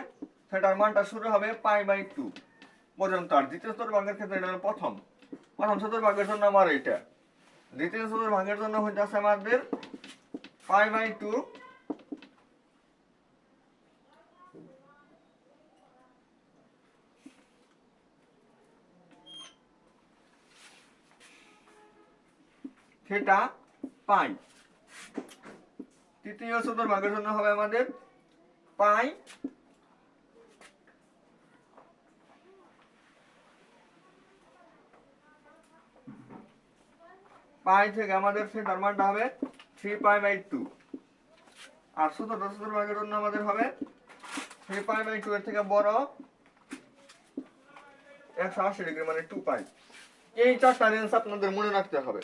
[SPEAKER 1] সেটার মানটা শুরু হবে π/2 পর্যন্ত। আর দ্বিতীয় চতুর্ভাগের ক্ষেত্রে এটা হলো প্রথম চতুর্ভাগের জন্য আমার এটা, দ্বিতীয় চতুর্ভাগের জন্য হইতেছে আমাদের π/2 সেটা পাই। তৃতীয় চতুর্ভাগের জন্য হবে আমাদের পাই থেকে আমাদের সেটার মানটা হবে 3π/2। আর চতুর্থ চতুর্ভাগের জন্য আমাদের হবে 3π/2 এর থেকে বড় 180 ডিগ্রি, মানে 2π। এই চারটা রেঞ্জ আপনাদের মনে রাখতে হবে,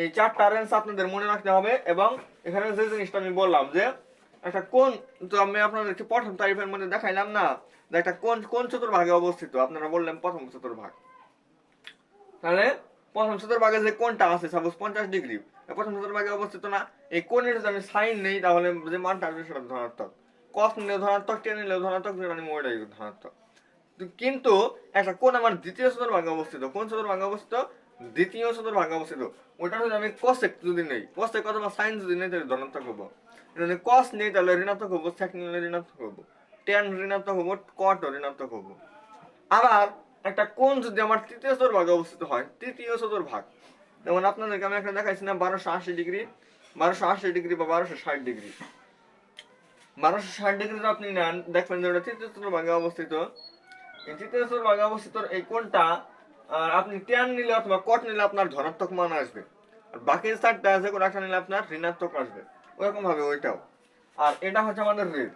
[SPEAKER 1] এই চারটা রেঞ্জ আপনাদের মনে রাখতে হবে। এবং এখানে যে জিনিসটা আমি বললাম যে একটা কোণ, তো আমি আপনাদেরকে প্রথম তারিফের মধ্যে দেখাইলাম না যে একটা কোন চতুর্ভাগে অবস্থিত, আপনারা বললেন প্রথম চতুর্ভাগ, তাহলে প্রথম চতুর্ভাগে যে কোণটা আছে সাপোজ 50 ডিগ্রি, প্রথম চতুর্ভাগে অবস্থিত না, এই কোণের যদি আমি সাইন নেই তাহলে যে মানটা আসবে সেটা ধনাত্মক, কস নিলেও ধনাত্মক, টেন নিলেও ধনাত্মক, যেটা আমি ওইটাই ধনাত্মক। কিন্তু একটা কোণ আমার দ্বিতীয় চতুর্ভাগে অবস্থিত, কোন চতুর্ভাগে অবস্থিত? দ্বিতীয় চতুর্ভাগে অবস্থিত। ওটা যদি আমি কসেক যদি নেই, কসেক অথবা সাইন যদি নেই তাহলে ধনাত্মক হবো, যদি কস নেই তাহলে ঋণাত্মক হবো, সেক নিলে ঋণাত্মক হবো, টেন ঋণাত্মক হবো, কট ঋণাত্মক হবো। আবার একটা কোণ যদি আমার তৃতীয় চতুর্ভাগে অবস্থিত হয়, তৃতীয় চতুর্ভাগ, যেমন আপনাদেরকে আমি একটা দেখাইছি না 1280 ডিগ্রি, 1280 ডিগ্রি বা 1260 ডিগ্রি, 1260 ডিগ্রি আপনি নেন, দেখবেন যে ওটা তৃতীয় চতুর্ভাগে অবস্থিত। এই তৃতীয় চতুর্ভাগে অবস্থিত এই কোণটা আপনি ট্যান নিলে অথবা কট নিলে আপনার ধনাত্মক মান আসবে, আর বাকি চারটা আছে কোনো একটা নিলে আপনার ঋণাত্মক আসবে, ওরকম ভাবে ওইটাও। আর এটা হচ্ছে আমাদের রেঞ্জ।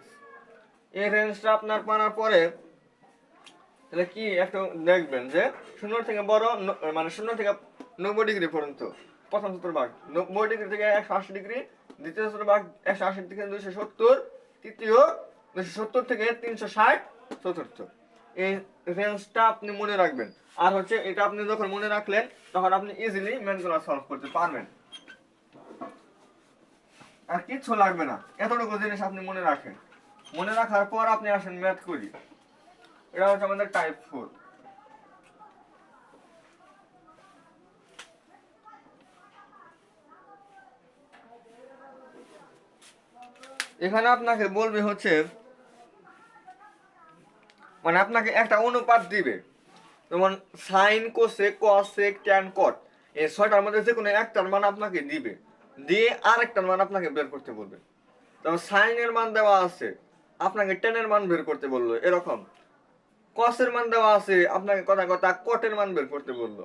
[SPEAKER 1] এই রেঞ্জটা আপনার পাওয়ার পরে তাহলে কি একটু দেখবেন যে 0 থেকে বড়, মানে 0 থেকে 90 ডিগ্রি পর্যন্ত প্রথম চতুর্ভাগ, 90 ডিগ্রি থেকে 180 ডিগ্রি, দ্বিতীয় চতুর্ভাগ 180 থেকে 270, তৃতীয় 270 থেকে 360, চতুর্থ। এই রেঞ্জটা আপনি মনে রাখবেন। আর হচ্ছে এটা আপনি যখন মনে রাখলেন তখন আপনি ইজিলি ম্যাথগুলো সলভ করতে পারবেন, আর কিচ্ছু লাগবে না, এতটুকু জিনিস আপনি মনে রাখেন। মনে রাখার পর আপনি আসেন ম্যাথ করি। এটা হচ্ছে আমাদের টাইপ 4। এখানে আপনাকে বলবে হচ্ছে, মানে আপনাকে একটা অনুপাত দিবে, যেমন সাইন, কোসেক, কসেক, ট্যান, কট, এই ছয়টার মধ্যে যে কোনো একটার মান আপনাকে দিবে, দিয়ে আরেকটার মান আপনাকে বের করতে বলবে। তবে সাইনের মান দেওয়া আছে, আপনাকে টেনের মান বের করতে বললো এরকম, কসের মান দেওয়া আছে, আপনাকে কথা কথা কটের মান বের করতে বললো,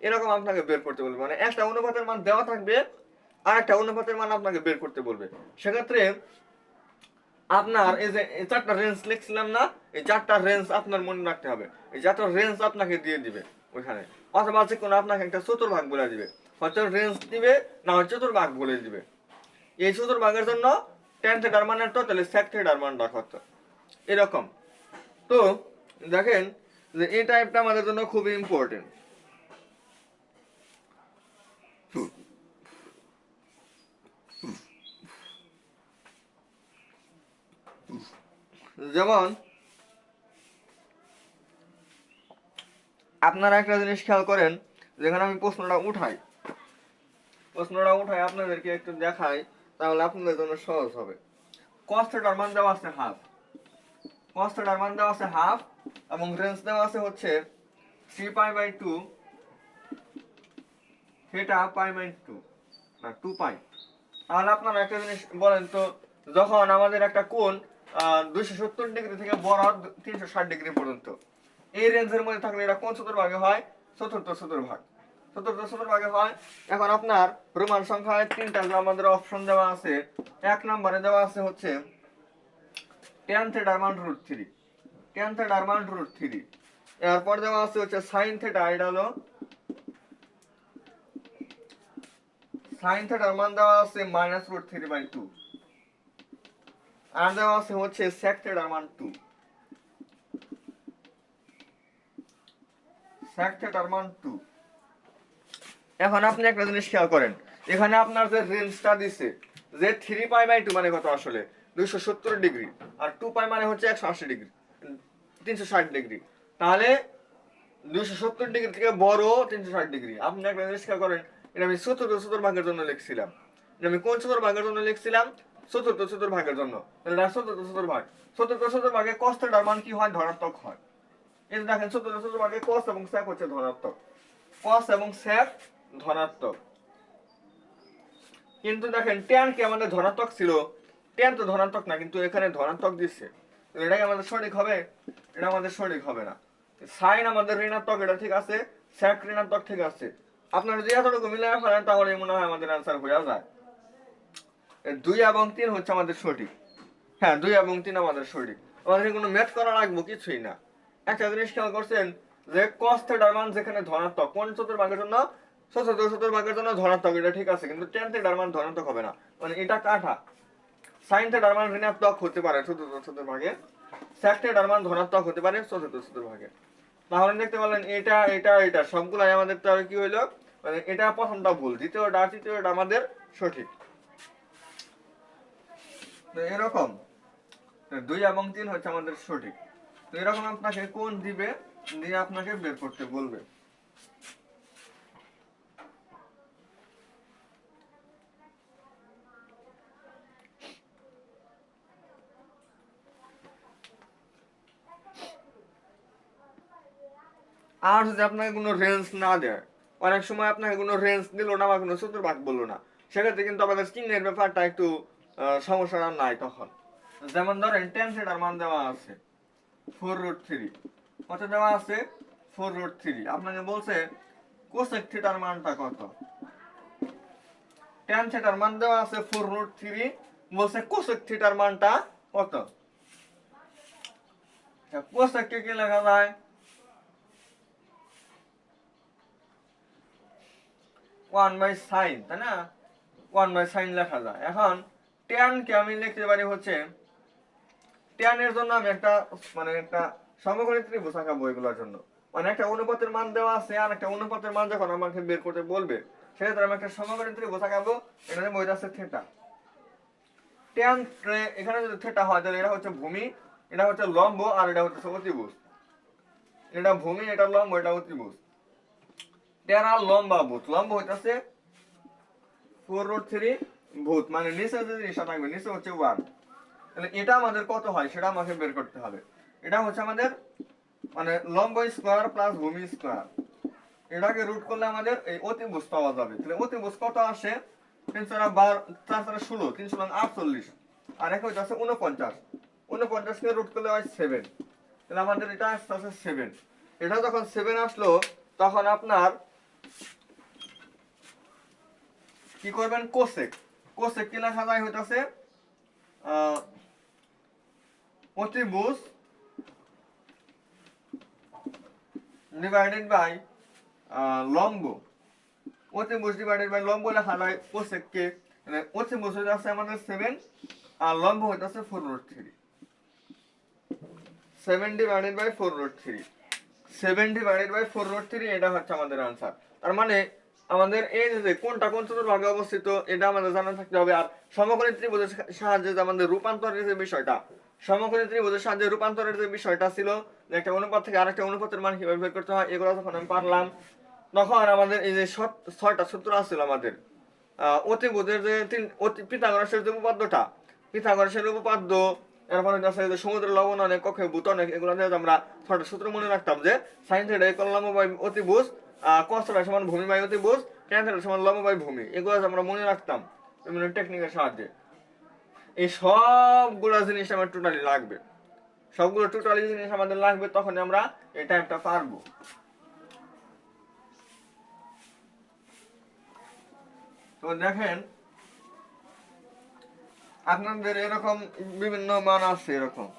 [SPEAKER 1] এরকম আপনাকে বের করতে বলবে, মানে একটা অনুপাতের মান দেওয়া থাকবে আর একটা অনুপাতের মান আপনাকে বের করতে বলবে। সেক্ষেত্রে আপনার এই যে এই চারটা রেঞ্জ লিখছিলাম না, এই চারটা রেঞ্জ আপনার মনে রাখতে হবে। এই চারটা রেঞ্জ আপনাকে দিয়ে দিবে ওইখানে, অথবা যে কোনো আপনাকে একটা চতুর্ভাগ বলে দিবে, হয়তো রেঞ্জ দিবে না হয় চতুর্ভাগ বলে দিবে। এই চতুর্ভাগের জন্য tan থিটার মানের তো তাহলে sec থিটার মানটা কত, এরকম। তো দেখেন যে এই টাইপটা আমাদের জন্য খুবই ইম্পর্টেন্ট। যেমন আপনারা একটা জিনিস খেয়াল করেন, যেখানে আমি প্রশ্নটা উঠাই আপনাদেরকে একটু দেখাই, তাহলে আপনাদের জন্য সহজ হবে। cos থিটার মান দেওয়া আছে হাফ, এবং রেঞ্জ দেওয়া আছে হচ্ছে 3π/2 থিটা π/2 না 2π। তাহলে আপনারা একটা জিনিস বলেন তো, যখন আমাদের একটা কোণ 270 ডিগ্রি থেকে বড় 360 ডিগ্রি পর্যন্ত, এই রেঞ্জের মধ্যে থাকলে এটা কোন চতুর্ভাগে হয়? চতুর্থ চতুর্ভাগে হয়। এখন আপনার প্রমাণ সংখ্যায় 3টা যে আমাদের অপশন দেওয়া আছে, 1 নম্বরে দেওয়া আছে হচ্ছে tan থিটার মান √3, এরপর দেওয়া আছে হচ্ছে sin থিটা, এটা হলো sin থিটার মান দেওয়া আছে -√3/2, আর দেওয়া আছে হচ্ছে sec থিটার মান 2, এখন আপনি একটা জিনিস খেয়াল করেন, এখানে আপনার যে রেঞ্জটা দিছে, যে 3π/2 মানে কত আসলে 270 ডিগ্রি, আর 2π মানে হচ্ছে 180 ডিগ্রি, 360 ডিগ্রি। তাহলে 270 ডিগ্রি থেকে বড় 360 ডিগ্রি। আপনি একটা জিনিস খেয়াল করেন, এটা আমি চতুর্ভাগের জন্য লিখছিলাম। এটা আমি কোন চতুর্ভাগের জন্য লিখছিলাম? চতুর্থ চতুর্ভাগের জন্য। তাহলে এটা চতুর্থ চতুর্ভাগে cos থিটার মান কি হয়? ধনাত্মক হয়। এই যে দেখেন চতুর্থ চতুর্ভাগে cos এবং sec হচ্ছে ধনাত্মক, কিন্তু দেখেন tan কি আমাদের ধনাত্মক ছিল? tan তো ধনাত্মক না, কিন্তু এখানে ধনাত্মক দিচ্ছে। এটা কি আমাদের সঠিক হবে? এটা আমাদের সঠিক হবে না। sin আমাদের ঋণাত্মক, এটা ঠিক আছে, sec ঋণাত্মক ঠিক আছে। আপনারা যদি এতটুকু মিলিয়ে ফেলেন তাহলে মনে হয় আমাদের आंसर হয়ে যায়। 2 এবং 3 হচ্ছে আমাদের সঠিক। হ্যাঁ, 2 এবং 3 আমাদের সঠিক। আমাদের কোনো ম্যাথ করা লাগবে কিছুই না। একটা জিনিস খেয়াল করছেন যে cos থিটার মান যেখানে ধনাত্মক, কোন চতুর্ভাগের জন্য? চতুর্থ চতুর্ভাগের জন্য ধনাত্মক, এটা ঠিক আছে, কিন্তু tan থিটার মান ধনাত্মক হবে না, মানে এটা কাটা। sin থিটার মান ঋণাত্মক হতে পারে চতুর্থ চতুর্ভাগে, sec থিটার মান ধনাত্মক হতে পারে চতুর্থ চতুর্ভাগে। তাহলে দেখতে পেলেন এটা সবগুলাই আমাদের তো কি হইলো, মানে এটা প্রথমটা ভুল, দ্বিতীয়টা আর তৃতীয়টা আমাদের সঠিক। তো এরকম 2 এবং 3 হচ্ছে আমাদের সঠিক। তো এরকম আপনাকে কোন দিবে, দিয়ে আপনাকে বের করতে বলবে। আর যদি আপনাকে কোনো রেঞ্জ না দেয়, অনেক সময় আপনাকে কোনো রেঞ্জ দিল না বা কোনো চতুর্ভাগ বললো না, সেক্ষেত্রে কিন্তু আমাদের চিহ্নের ব্যাপারটা একটু সমস্যা নাই তখন। যেমন ধরেন tan থিটার মান দেওয়া আছে 4√3, কত দেওয়া আছে? 4√3। আপনাকে বলছে cosec থিটার মানটা কত? tan থিটার মান দেওয়া আছে 4√3, বলছে cosec থিটার মানটা কত? cosec কে কি লেখা যায়? 1/sin, তাই না? 1/sin লেখা যায়। এখন tan কে আমি লিখতে পারি হচ্ছে, tan এর জন্য আমি একটা সমকোণী ত্রিভুজ আঁকাবো এগুলোর জন্য। মানে একটা অনুপাতের মান দেওয়া আছে, আর একটা অনুপাতের মান যখন আমাকে বের করতে বলবে, সেক্ষেত্রে আমি একটা সমকোণী ত্রিভুজ আঁকাবো। এখানে বইটা আছে থিটা। tan এখানে যদি থিটা হয় তাহলে এটা হচ্ছে ভূমি, এটা হচ্ছে লম্ব, আর এটা হচ্ছে অতিভুজ। এটা ভূমি, এটা লম্ব, এটা অতিভুজ। tan আর লম্ব হইতাছে 4√3 ভূত, মানে নিচে যে জিনিসটা থাকবে নিচে হচ্ছে 1। তাহলে এটা আমাদের কত হয় সেটা আমাকে বের করতে হবে। এটা হচ্ছে আমাদের মানে লম্ব স্কয়ার প্লাস ভূমি স্কয়ার, এটাকে রুট করলে আমাদের এই অতিভুজ পাওয়া যাবে। তাহলে অতিভুজ কত আসে? 3 4 12 4 4 16, 3 16 48, আর একটা হচ্ছে 49। 49 কে রুট করলে হয় 7। তাহলে আমাদের এটা আসছে 7। এটা যখন 7 আসলো, তখন আপনার কি করবেন, কোসেক। কোসেক কি লেখা যায় হইতাছে অতিভুজ ডিভাইডেড বাই লম্ব। অতিভুজ ডিভাইডেড বাই লম্ব লেখা যায় কোসেক কে, মানে অতিভুজ হইতাছে আমাদের 7 আর লম্ব হইতাছে 4√3। 7 ডিভাইডেড বাই 4√3, 7 ডিভাইডেড বাই 4√3, এটা হচ্ছে আমাদের আনসার। তার মানে আমাদের এই যে কোনটা কোন চতুর্ভাগে অবস্থিত এটা আমাদের জানা থাকতে হবে। আর সমকোণী ত্রিভুজের সাহায্যে যে আমাদের রূপান্তরের যে বিষয়টা, সমকোণী ত্রিভুজের সাহায্যে রূপান্তরের যে বিষয়টা ছিল, যে একটা অনুপাত থেকে আরেকটা অনুপাতের মান কিভাবে বের করতে হয়, এগুলো যখন আমি পারলাম, তখন আমাদের এই যে 6টা সূত্র আছিল আমাদের অতিভুজের যে পিথাগোরাসের যে উপপাদ্যটা, পিথাগোরাসের উপপাদ্য, এরপরে যে সমুদ্র লবণ অনেক কক্ষে ভূত অনেক, এগুলো দিয়ে আমরা 6টা সূত্র মনে রাখতাম যে সাইন থিটা ইকুয়াল লম্ব বাই অতিভুজ, কস থিটা সমান ভূমি বাই অতিভুজ, ট্যান থিটা সমান লম্ব বাই ভূমি, এগুলো আমরা মনে রাখতাম বিভিন্ন টেকনিকের সাহায্যে। এই সবগুলো জিনিস আমার টোটালি লাগবে, সবগুলো টোটালি জিনিস আমাদের লাগবে, তখন আমরা এই টাইপটা পারবো। তো দেখেন আপনাদের এরকম বিভিন্ন মান আছে এরকম।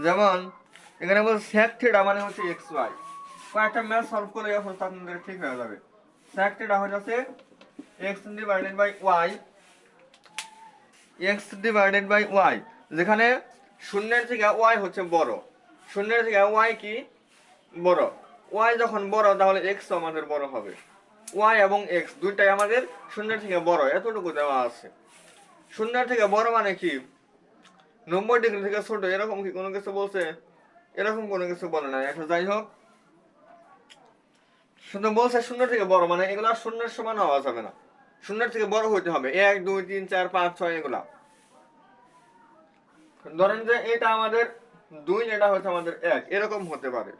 [SPEAKER 1] যেমন এখানে বলছে sec থিটা মানে হচ্ছে xy, কয়েকটা ম্যাথ সলভ করে এখন আপনাদের ঠিক হয়ে যাবে। sec থিটা হচ্ছে x divided by y, x divided by y, যেখানে শূন্যের থেকে y হচ্ছে বড়, শূন্যের থেকে y কি বড়, y যখন বড় তাহলে x আমাদের বড় হবে, y এবং x দুইটাই আমাদের শূন্যের থেকে বড়, এতটুকু দেওয়া আছে। শূন্যের থেকে বড় মানে কি 90 ডিগ্রি থেকে ছোট, এরকম কি কোনো কিছু বলছে? এরকম কোনো কিছু বলে না। এখন যাই হোক, শুধু বলছে শূন্য থেকে বড়, মানে এগুলা শূন্যের সমান হওয়া যাবে না, শূন্যের থেকে বড় হইতে হবে, 1 2 3 4 5 6 এগুলা। ধরেন যে এটা আমাদের 2, এটা হচ্ছে আমাদের 1, এরকম হতে পারে,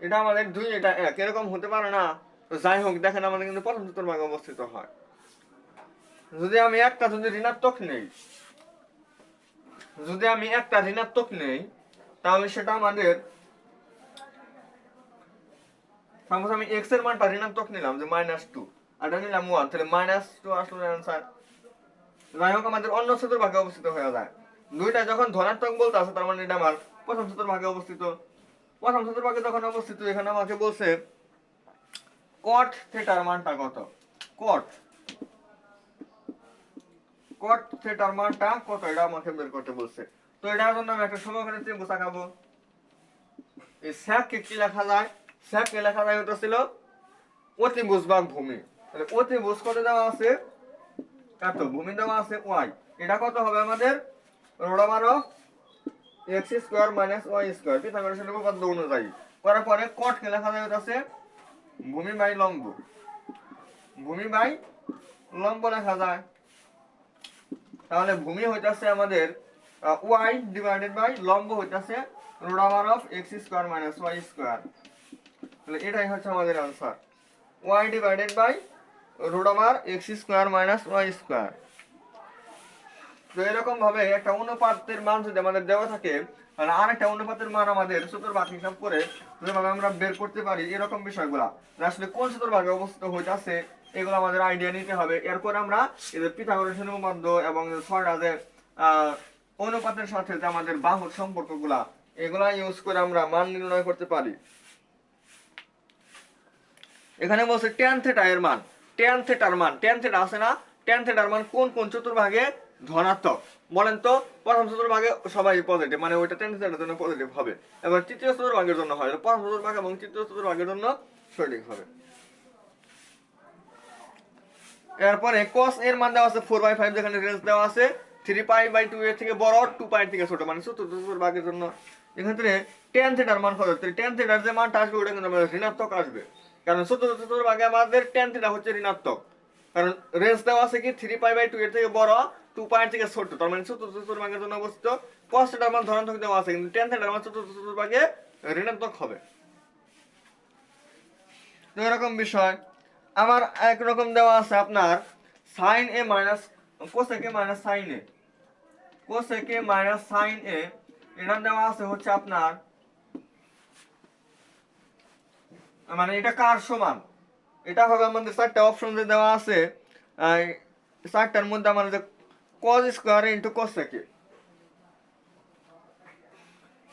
[SPEAKER 1] এটা আমাদের 2, এটা 1, এরকম হতে পারে না। তো যাই হোক, দেখেন আমাদের কিন্তু প্রথম চতুর্ভাগে অবস্থিত হয়। যদি আমি একটা ঋণাত্মক নেই, যদি আমি একটা ঋণাত্মক নেই, তাহলে সেটা আমাদের, সাপোজ আমি x এর মানটা ঋণাত্মক নিলাম যে -2, আর এটা নিলাম 1, তাহলে -2 আসলে आंसर। যাই হোক, আমাদের অন্য চতুর্ভাগে অবস্থিত হয়ে যায়। দুইটা যখন ধনাত্মক বলতে আছে, তার মানে এটা আমার প্রথম চতুর্ভাগে অবস্থিত। প্রথম চতুর্ভাগে যখন অবস্থিত, এখানে আমাকে বলছে cot থিটার মানটা কত, cot থিটার মানটা কত, এটা আমাকে বের করতে বলছে। তো এটার জন্য আমি একটা সমকোণী ত্রিভুজ আঁকাবো। এই sec কে কি লেখা যায়, sec কে লেখা যায় হতেছিল অতিভুজ ভাগ ভূমি, তাহলে অতিভুজ কত দেওয়া আছে, এত, ভূমি দেওয়া আছে y, এটা কত হবে আমাদের root over of x square minus y square, পিথাগোরাসের উপপাদ্য অনুযায়ী। করার পরে cot কে লেখা যায় হচ্ছে ভূমি বাই লম্ব, ভূমি বাই লম্ব লেখা যায়। তাহলে ভূমি হইতাছে আমাদের y ডিভাইডেড বাই লম্ব হইতাছে root over of x square minus y square, তাহলে এটাই হচ্ছে আমাদের answer, y divided by root over x square minus y square. তো এরকম ভাবে একটা অনুপাতের মান যদি আমাদের দেওয়া থাকে, তাহলে আরেকটা অনুপাতের মান আমাদের চতুর্ভাগ হিসাব করে যেভাবে আমরা বের করতে পারি, এরকম বিষয়গুলা আসলে কোন চতুর্ভাগে অবস্থিত হইতাছে এগুলো আমাদের আইডিয়া নিতে হবে। এরপর আমরা এই যে পিথাগোরাসের উপপাদ্য এবং ছয়টা যে অনুপাতের সাথে যে আমাদের বাহুর সম্পর্কগুলা, এগুলা ইউজ করে আমরা মান নির্ণয় করতে পারি। এখানে বলছে tan থিটা এর মান, tan থিটার মান, tan থিটা আছে না, tan থিটার মান কোন কোন চতুর্ভাগে ধনাত্মক বলেন তো? প্রথম চতুর্ভাগে সবাই পজিটিভ, মানে ওইটা tan থিটার জন্য পজিটিভ হবে। এবার তৃতীয় চতুর্ভাগের জন্য হয়, প্রথম চতুর্ভাগ এবং তৃতীয় চতুর্ভাগের জন্য সঠিক হবে। এরপরে cos এর মান দেওয়া আছে 4/5, যেখানে রেঞ্জ দেওয়া আছে 3π/2 এর থেকে বড়, 2π এর থেকে ছোট, মানে চতুর্থ চতুর্ভাগের জন্য। এখানে tan থিটার মান কত, tan থিটার যে মানটা আসবে ওটা কিন্তু আমাদের ঋণাত্মক আসবে, কারণ চতুর্থ চতুর্ভাগে আমাদের tan থিটা হচ্ছে ঋণাত্মক, কারণ রেঞ্জ দেওয়া আছে কি 3π/2 এর থেকে বড়, 2π এর থেকে ছোট, তার মানে চতুর্থ চতুর্ভাগের জন্য অবস্থিত। cos থিটার মান ধনাত্মক দেওয়া আছে, কিন্তু tan থিটার মান চতুর্থ চতুর্ভাগে ঋণাত্মক হবে। তো এরকম বিষয়। আমার একরকম দেওয়া আছে আপনার sine A minus cosec A minus sine A, cosec A minus sine A, এটা দেওয়া আছে হচ্ছে আপনার, মানে এটা কার সমান, এটা হবে আমাদের চারটা অপশন যে দেওয়া আছে, চারটার মধ্যে আমাদের কজ স্কোয়ার ইন্টু কোসেক এ,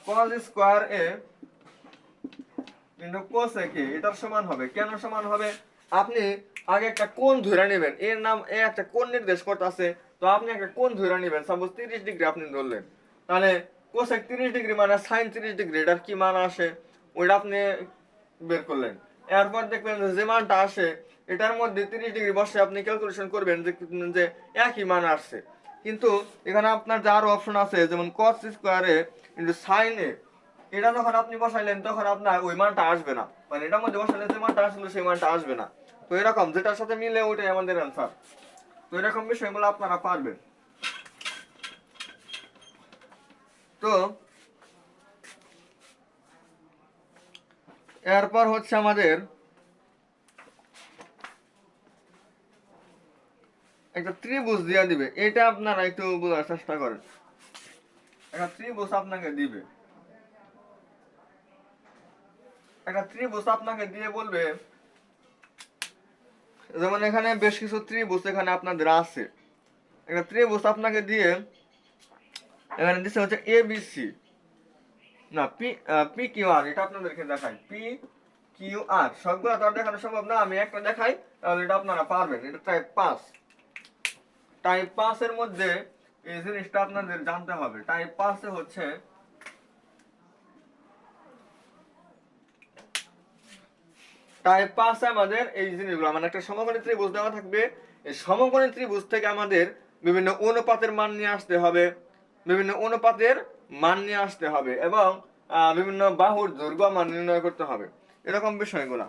[SPEAKER 1] কজ স্কোয়ার এ ইন্টু কোসেক এ এটার সমান হবে। কেন সমান হবে? আপনি আগে একটা কোণ ধরে নেবেন, এর নাম এ একটা কোণ নির্দেশ করতেছে, তো আপনি একটা কোণ ধরে নেবেন, সাপোজ 30 ডিগ্রি আপনি ধরলেন, তাহলে কোসেক 30 ডিগ্রি মানে সাইন 30 ডিগ্রি, এটার কি মান আসে ওইটা আপনি বের করলেন। এরপর দেখবেন যে মানটা আসে এটার মধ্যে 30 ডিগ্রি বসে আপনি ক্যালকুলেশন করবেন যে একই মান আসছে। কিন্তু এখানে আপনার যে আরো অপশন আছে যেমন কস স্কোয়ারে ইন্টু সাইন এ, এটা যখন আপনি বসাইলেন তখন আপনার ওই মানটা আসবে না, মানে এটার মধ্যে বসাইলে যে মানটা আসলে সেই মানটা আসবে না। তো এরকম যেটার সাথে মিলে ওইটাই আমাদের অ্যান্সার। তো এরকম বিষয়গুলো আপনারা পারবেন। তো এরপর হচ্ছে আমাদের একটা ত্রিভুজ দিয়ে দিবে, এটা আপনারা একটু বোঝার চেষ্টা করেন। একটা ত্রিভুজ আপনাকে দিবে, একটা ত্রিভুজ আপনাকে দিয়ে বলবে, যেমন এখানে বেশ কিছু ত্রিভুজ এখানে আপনাদের আছে, একটা ত্রিভুজ আপনাকে দিয়ে এখানে দিচ্ছে হচ্ছে এ বি সি, না পি, পি কিউ আর, এটা আপনাদেরকে দেখাই, পি কিউ আর, সবগুলো তো আর দেখানো সম্ভব না, আমি একটা দেখাই তাহলে এটা আপনারা পারবেন। এটা টাইপ 5, টাইপ 5 এর মধ্যে এই জিনিসটা আপনাদের জানতে হবে। টাইপ 5 এ হচ্ছে টাইপ 5 এ আমাদের এই জিনিসগুলো, মানে একটা সমকোণী ত্রিভুজ দেওয়া থাকবে, এই সমকোণী ত্রিভুজ থেকে আমাদের বিভিন্ন অনুপাতের মান নিয়ে আসতে হবে, বিভিন্ন অনুপাতের মান নিয়ে আসতে হবে, এবং বিভিন্ন বাহুর দৈর্ঘ্য মান নির্ণয় করতে হবে, এরকম বিষয়গুলো।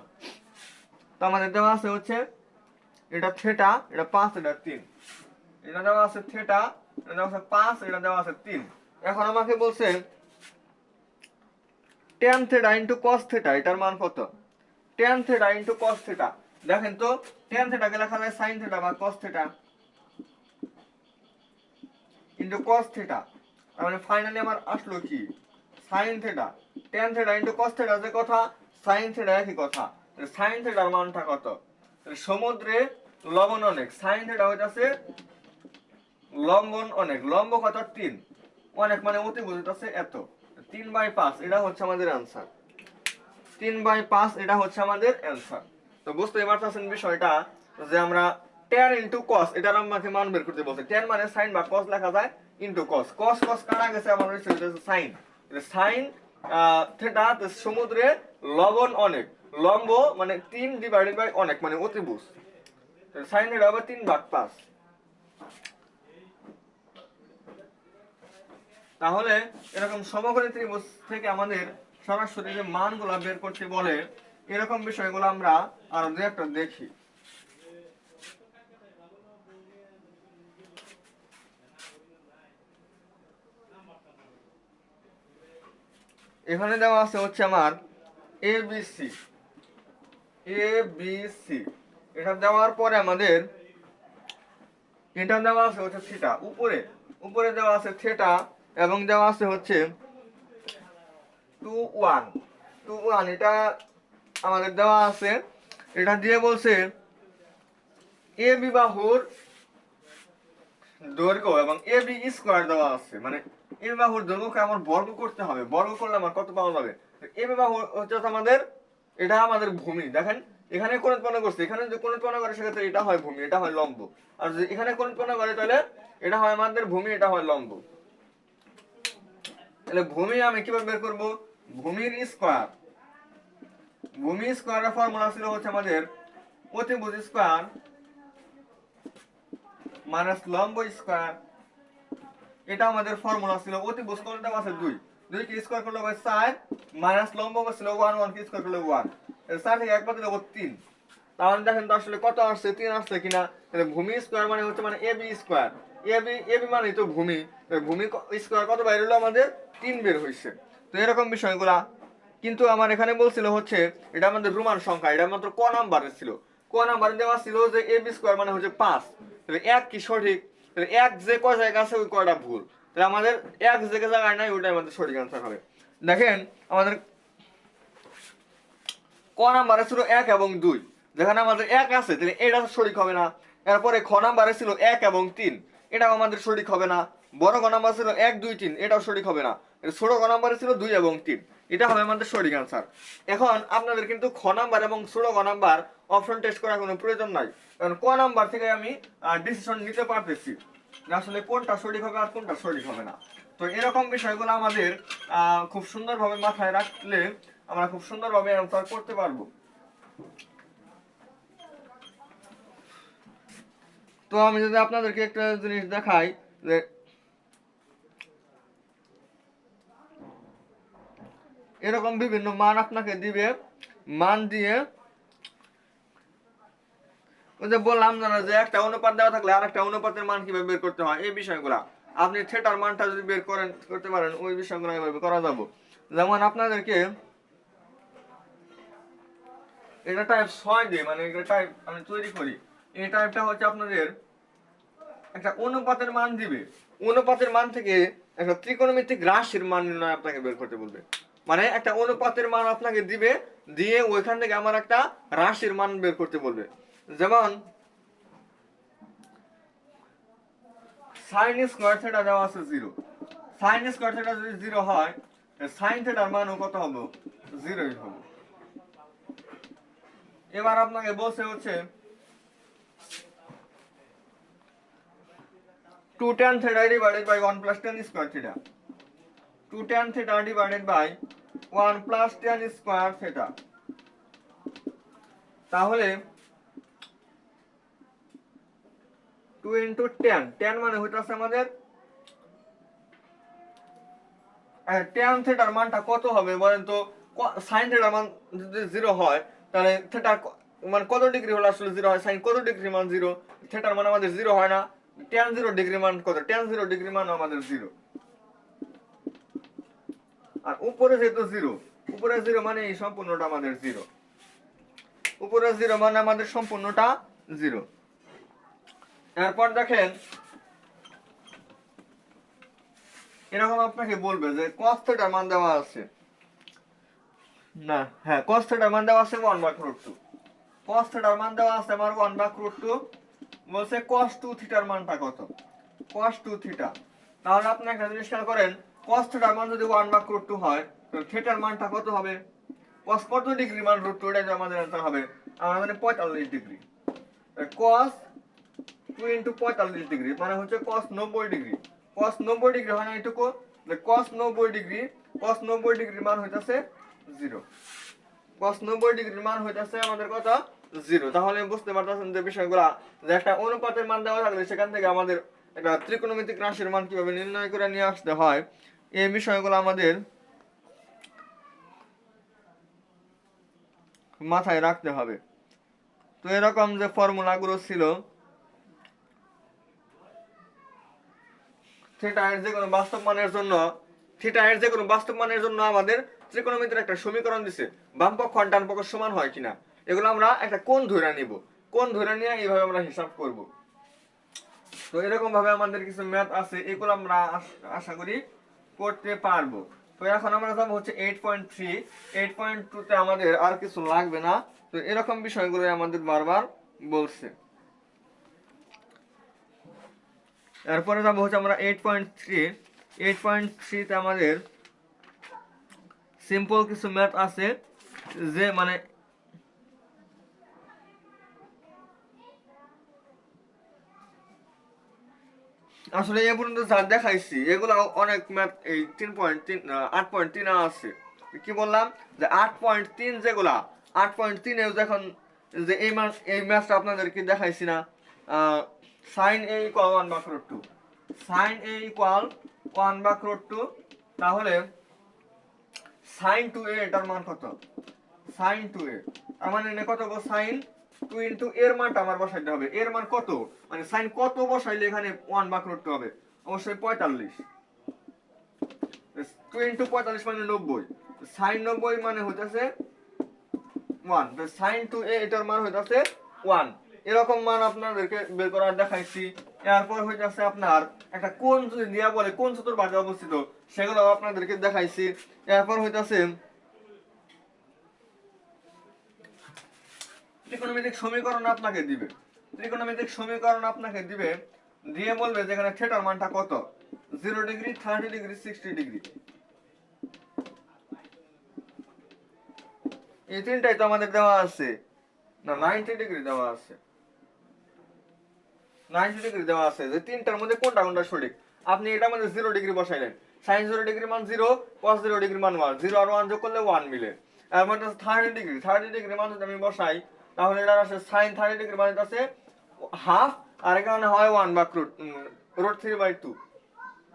[SPEAKER 1] তো আমাদের দেওয়া আছে হচ্ছে এটা থেটা, এটা 5, এটা 3, এটা দেওয়া আছে থেটা, এটা দেওয়া আছে 5, এটা দেওয়া আছে 3। এখন আমাকে বলছে tan theta into cos theta, এটার মান কত? tan theta into cos theta, দেখেন তো tan থেটাকে লেখা যায় sin থেটা বা cos theta into cos theta, তার মানে ফাইনালি আমার আসলো কি sin theta. tan theta into cos theta যে কথা, sin থেটা একই কথা। sin থেটার মানটা কত? সমুদ্রে লবণ অনেক, sin থেটা হইতাছে লম্বন অনেক, লম্ব কত? 3, অনেক মানে অতিভুজ আছে এত, 3/5 এটা হচ্ছে আমাদের অ্যান্সার, 3/5 এটা হচ্ছে আমাদের অ্যান্সার। তো বুঝতেই পারতেছেন বিষয়টা, যে আমরা tan ইনটু cos এটার আমাকে মান বের করতে বলছে। tan মানে sin বা cos লেখা যায়, ইনটু cos, cos cos কাটা গেছে আমার হচ্ছে sin, sin থেটা, সমুদ্রে লবণ অনেক, লম্ব মানে 3 ডিভাইডেড বাই অনেক মানে অতিভুজ, sin এর হবে 3/5। তাহলে এরকম সমকোণী ত্রিভুজ থেকে আমাদের সরাসরি যে মানগুলো বের করতে বলে, এরকম বিষয়গুলো আমরা আরো দু একটা দেখি। এখানে দেওয়া আছে হচ্ছে আমার A B C, A B C, এটা দেওয়ার পরে আমাদের এটা দেওয়া আছে হচ্ছে থিটা, উপরে উপরে দেওয়া আছে থিটা, এবং দেওয়া আছে হচ্ছে 2 1, 2 1, এটা আমাদের দেওয়া আছে। এটা দিয়ে বলছে এ বি বাহুর দৈর্ঘ্য এবং এ বি স্কোয়ার দেওয়া আছে, মানে এ বি বাহুর দৈর্ঘ্যকে আমার বর্গ করতে হবে, বর্গ করলে আমার কত পাওয়া যাবে? এ বি বাহু হচ্ছে আমাদের, এটা আমাদের ভূমি, দেখেন এখানে কোণ উৎপন্ন করছে, এখানে যদি কোণ উৎপন্ন করে সেক্ষেত্রে এটা হয় ভূমি, এটা হয় লম্ব, আর যদি এখানে কোণ উৎপন্ন করে তাহলে এটা হয় আমাদের ভূমি, এটা হয় লম্ব। তাহলে ভূমি আমি কিভাবে বের করব? ভূমির স্কোয়ার, ভূমি স্কোয়ারের ফর্মুলা ছিল হচ্ছে আমাদের অতিভুজ স্কোয়ার মাইনাস লম্ব স্কোয়ার, এটা আমাদের ফর্মুলা ছিল। অতিভুজ কত দেওয়া আছে 2, 2 কে স্কয়ার করলে হবে 4, মাইনাস লম্ব ছিল 1, 1 কে স্কয়ার করলে 1, এর 4 থেকে এক বাদ দিলে হবে 3। তাহলে দেখেন তো আসলে কত আসছে, 3 আসছে কিনা। তাহলে ভূমি স্কয়ার মানে হচ্ছে মানে এবি স্কয়ার, এবি মানে তো ভূমি, ভূমি স্কয়ার কত বাইর হলো আমাদের 3 বের হইছে। তো এরকম বিষয়গুলা, কিন্তু আমার এখানে বলছিল হচ্ছে এটা আমাদের রোমান সংখ্যা, এটা মাত্র ক নাম্বারের ছিল, ক ক নাম্বারে দেওয়া ছিল যে এ বি স্কোয়ার মানে হচ্ছে 5, তাহলে এক কি সঠিক, তাহলে এক যে কয় জায়গায় আছে ওই কয়টা ভুল, তাহলে আমাদের এক যে জায়গায় নাই ওইটাই আমাদের সঠিক অ্যান্সার হবে। দেখেন আমাদের ক নাম্বারে ছিল 1 এবং 2, যেখানে আমাদের 1 আছে তাহলে এটা সঠিক হবে না। এরপরে খ নাম্বারে ছিল 1 এবং 3, এটাও আমাদের সঠিক হবে না। বড় ক নাম্বার ছিল 1 2 3, এটাও সঠিক হবে না। ছোট ক নাম্বারে ছিল 2 এবং 3, এটা হবে আমাদের সঠিক অ্যান্সার। এখন আপনাদের কিন্তু খ নাম্বার এবং ছোট ক নাম্বার অপশন টেস্ট করার কোনো প্রয়োজন নাই, কারণ ক নাম্বার থেকে আমি ডিসিশন নিতে পারতেছি যে আসলে কোনটা সঠিক হবে আর কোনটা সঠিক হবে না। তো এরকম বিষয়গুলো আমাদের খুব সুন্দরভাবে মাথায় রাখলে আমরা খুব সুন্দরভাবে অ্যান্সার করতে পারবো। তো আমি যদি আপনাদেরকে একটা জিনিস দেখাই যে এরকম বিভিন্ন মান আপনাকে দিবে, মান দিয়ে ওই যে বললাম না যে একটা অনুপাত দেওয়া থাকলে আর একটা অনুপাতের মান কিভাবে বের করতে হয়, এই বিষয়গুলা আপনি থিটার মানটা যদি বের করতে পারেন ওই বিষয়গুলো এভাবে করা যাবে। যেমন আপনাদেরকে এটা টাইপ 6 দিয়ে মানে এটা টাইপ আমি তৈরি করি, এই টাইপটা হচ্ছে আপনাদের একটা অনুপাতের মান দিবে, অনুপাতের মান থেকে একটা ত্রিকোণমিতিক রাশির মান নির্ণয় আপনাকে বের করতে বলবে। মানে একটা অনুপাতের মান আপনাকে দিবে, দিয়ে ওইখান থেকে আমার একটা রাশির মান বের করতে বলবে। যেমন সাইন স্কোয়ার থিটা দেওয়া আছে 0, সাইন স্কোয়ার থিটা যদি 0 হয় সাইন থিটার মানও কত হবে, 0ই হবে। এবার আপনাকে বলছে হচ্ছে 2 tan theta divided by 1 plus tan square theta, 2 tan theta divided by 1 plus tan square theta, তাহলে 2 into tan, tan মানে হইতাছে আমাদের tan থিটার মানটা কত হবে বলেন তো, sin থিটার মান যদি 0 হয় তাহলে থিটার মান কত ডিগ্রি হলে আসলে 0 হয়, sin কত ডিগ্রি মান 0, থিটার মান আমাদের 0 হয় না, tan 0 ডিগ্রি মান কত, tan 0 ডিগ্রি মান আমাদের 0, আর উপরে যেহেতু 0, উপরে 0 মানে এই সম্পূর্ণটা আমাদের 0, উপরে 0 মানে আমাদের সম্পূর্ণটা 0। এরপর দেখেন এরকম আপনাকে বলবে যে cos থিটার মান দেওয়া আছে না, হ্যাঁ cos থিটার মান দেওয়া আছে 1/√2, cos থিটার মান দেওয়া আছে আমার 1/√2, বলছে cos 2 থিটার মানটা কত, cos 2 থিটা। তাহলে আপনি একটা জিনিস খেয়াল করেন, cos থিটার মান যদি 1/√2 হয় তো থিটার মানটা কত হবে, cos কত ডিগ্রি মান √2, এটা আমাদের অ্যান্সার হবে আমাদের 45 ডিগ্রি। cos 2 into 45 ডিগ্রি মানে হচ্ছে cos 90 ডিগ্রি, cos 90 ডিগ্রি হয় না এটুকু, cos 90 ডিগ্রি, cos 90 ডিগ্রির মান হইতাছে 0, cos 90 ডিগ্রির মান হইতাছে আমাদের কত, 0। তাহলে বুঝতে পারতেছেন যে বিষয়গুলা, যে একটা অনুপাতের মান দেওয়া থাকলে সেখান থেকে আমাদের একটা ত্রিকোণমিতিক রাশির মান কিভাবে নির্ণয় করে নিয়ে আসতে হয়, এই বিষয়গুলো আমাদের মাথায় রাখতে হবে। তো এরকম যে ফর্মুলাগুলো ছিল থিটা এর যে কোনো বাস্তব মানের জন্য, থিটা এর যে কোনো বাস্তব মানের জন্য আমাদের ত্রিকোণমিতির একটা সমীকরণ দিছে, বাম পক্ষ আর ডান পক্ষ সমান হয় কিনা, এগুলো আমরা একটা কোণ ধরে নিব, কোণ ধরে নিয়ে এইভাবে আমরা হিসাব করব। তো এরকম ভাবে আমাদের কিছু ম্যাথ আছে, এগুলো আমরা আশা করি করতে পারবো। তো এখন আমরা যাবো হচ্ছে 8.3, 8.2 তে আমাদের আর কিছু লাগবে না। তো এরকম বিষয়গুলো আমাদের বারবার বলছে। এরপরে যাবো হচ্ছে আমরা 8.3, 8.3 তে আমাদের সিম্পল কিছু ম্যাথ আছে, যে মানে আসলে এ পর্যন্ত যা দেখাইছি এগুলো অনেক ম্যাথ এই 3.3 8.3 আছে, কি বললাম যে 8.3 যেগুলা 8.3 এ যখন যে এই ম্যাথটা আপনাদেরকে দেখাইছি না, sin a equal 1/√2, sin a equal 1/√2, তাহলে sin 2a এটার মান কত, sin 2a তার মানে এনে কত গো, sin 2 ইনটু এর মানটা আমার বসাইতে হবে, এর মান কত মানে sin কত বসাইলে এখানে 1/√2 হবে, অবশ্যই 45, 2 ইনটু 45 মানে 90, sin 90 মানে হইতাছে 1, তো sin 2a এটার মান হইতাছে 1 এরকম মান আপনাদেরকে বের করা দেখাইছি। এরপর হইতাছে আপনার একটা কোণ যদি দিয়া বলে কোন চতুর্ভাগে অবস্থিত সেগুলো আপনাদেরকে দেখাইছি। এরপর হইতাছে ত্রিকোণমিতিক সমীকরণ আপনাকে দিবে। ত্রিকোণমিতিক সমীকরণ আপনাকে দিবে দিয়ে বলবে যে এখানে থিটার মানটা কত, 0 ডিগ্রি, 30 ডিগ্রি, 60 ডিগ্রি। এই তিনটাই তো আমাদের দেওয়া আছে না, 90 ডিগ্রি দেওয়া আছে, 90 ডিগ্রি দেওয়া আছে। যে তিনটার মধ্যে কোনটা কোনটা সঠিক, আপনি এটার মধ্যে 0 ডিগ্রি বসাইলেন, sin 0 ডিগ্রি মান 0, cos 0 ডিগ্রি মান 1, 0 আর 1 যোগ করলে 1 মিলে। আর মানে 30 ডিগ্রি, 30 ডিগ্রি মান যদি আমি বসাই তাহলে এটা আসে sin 30 ডিগ্রি মানে আছে হাফ, আর এখানে হয় 1 বা রুট 3/2।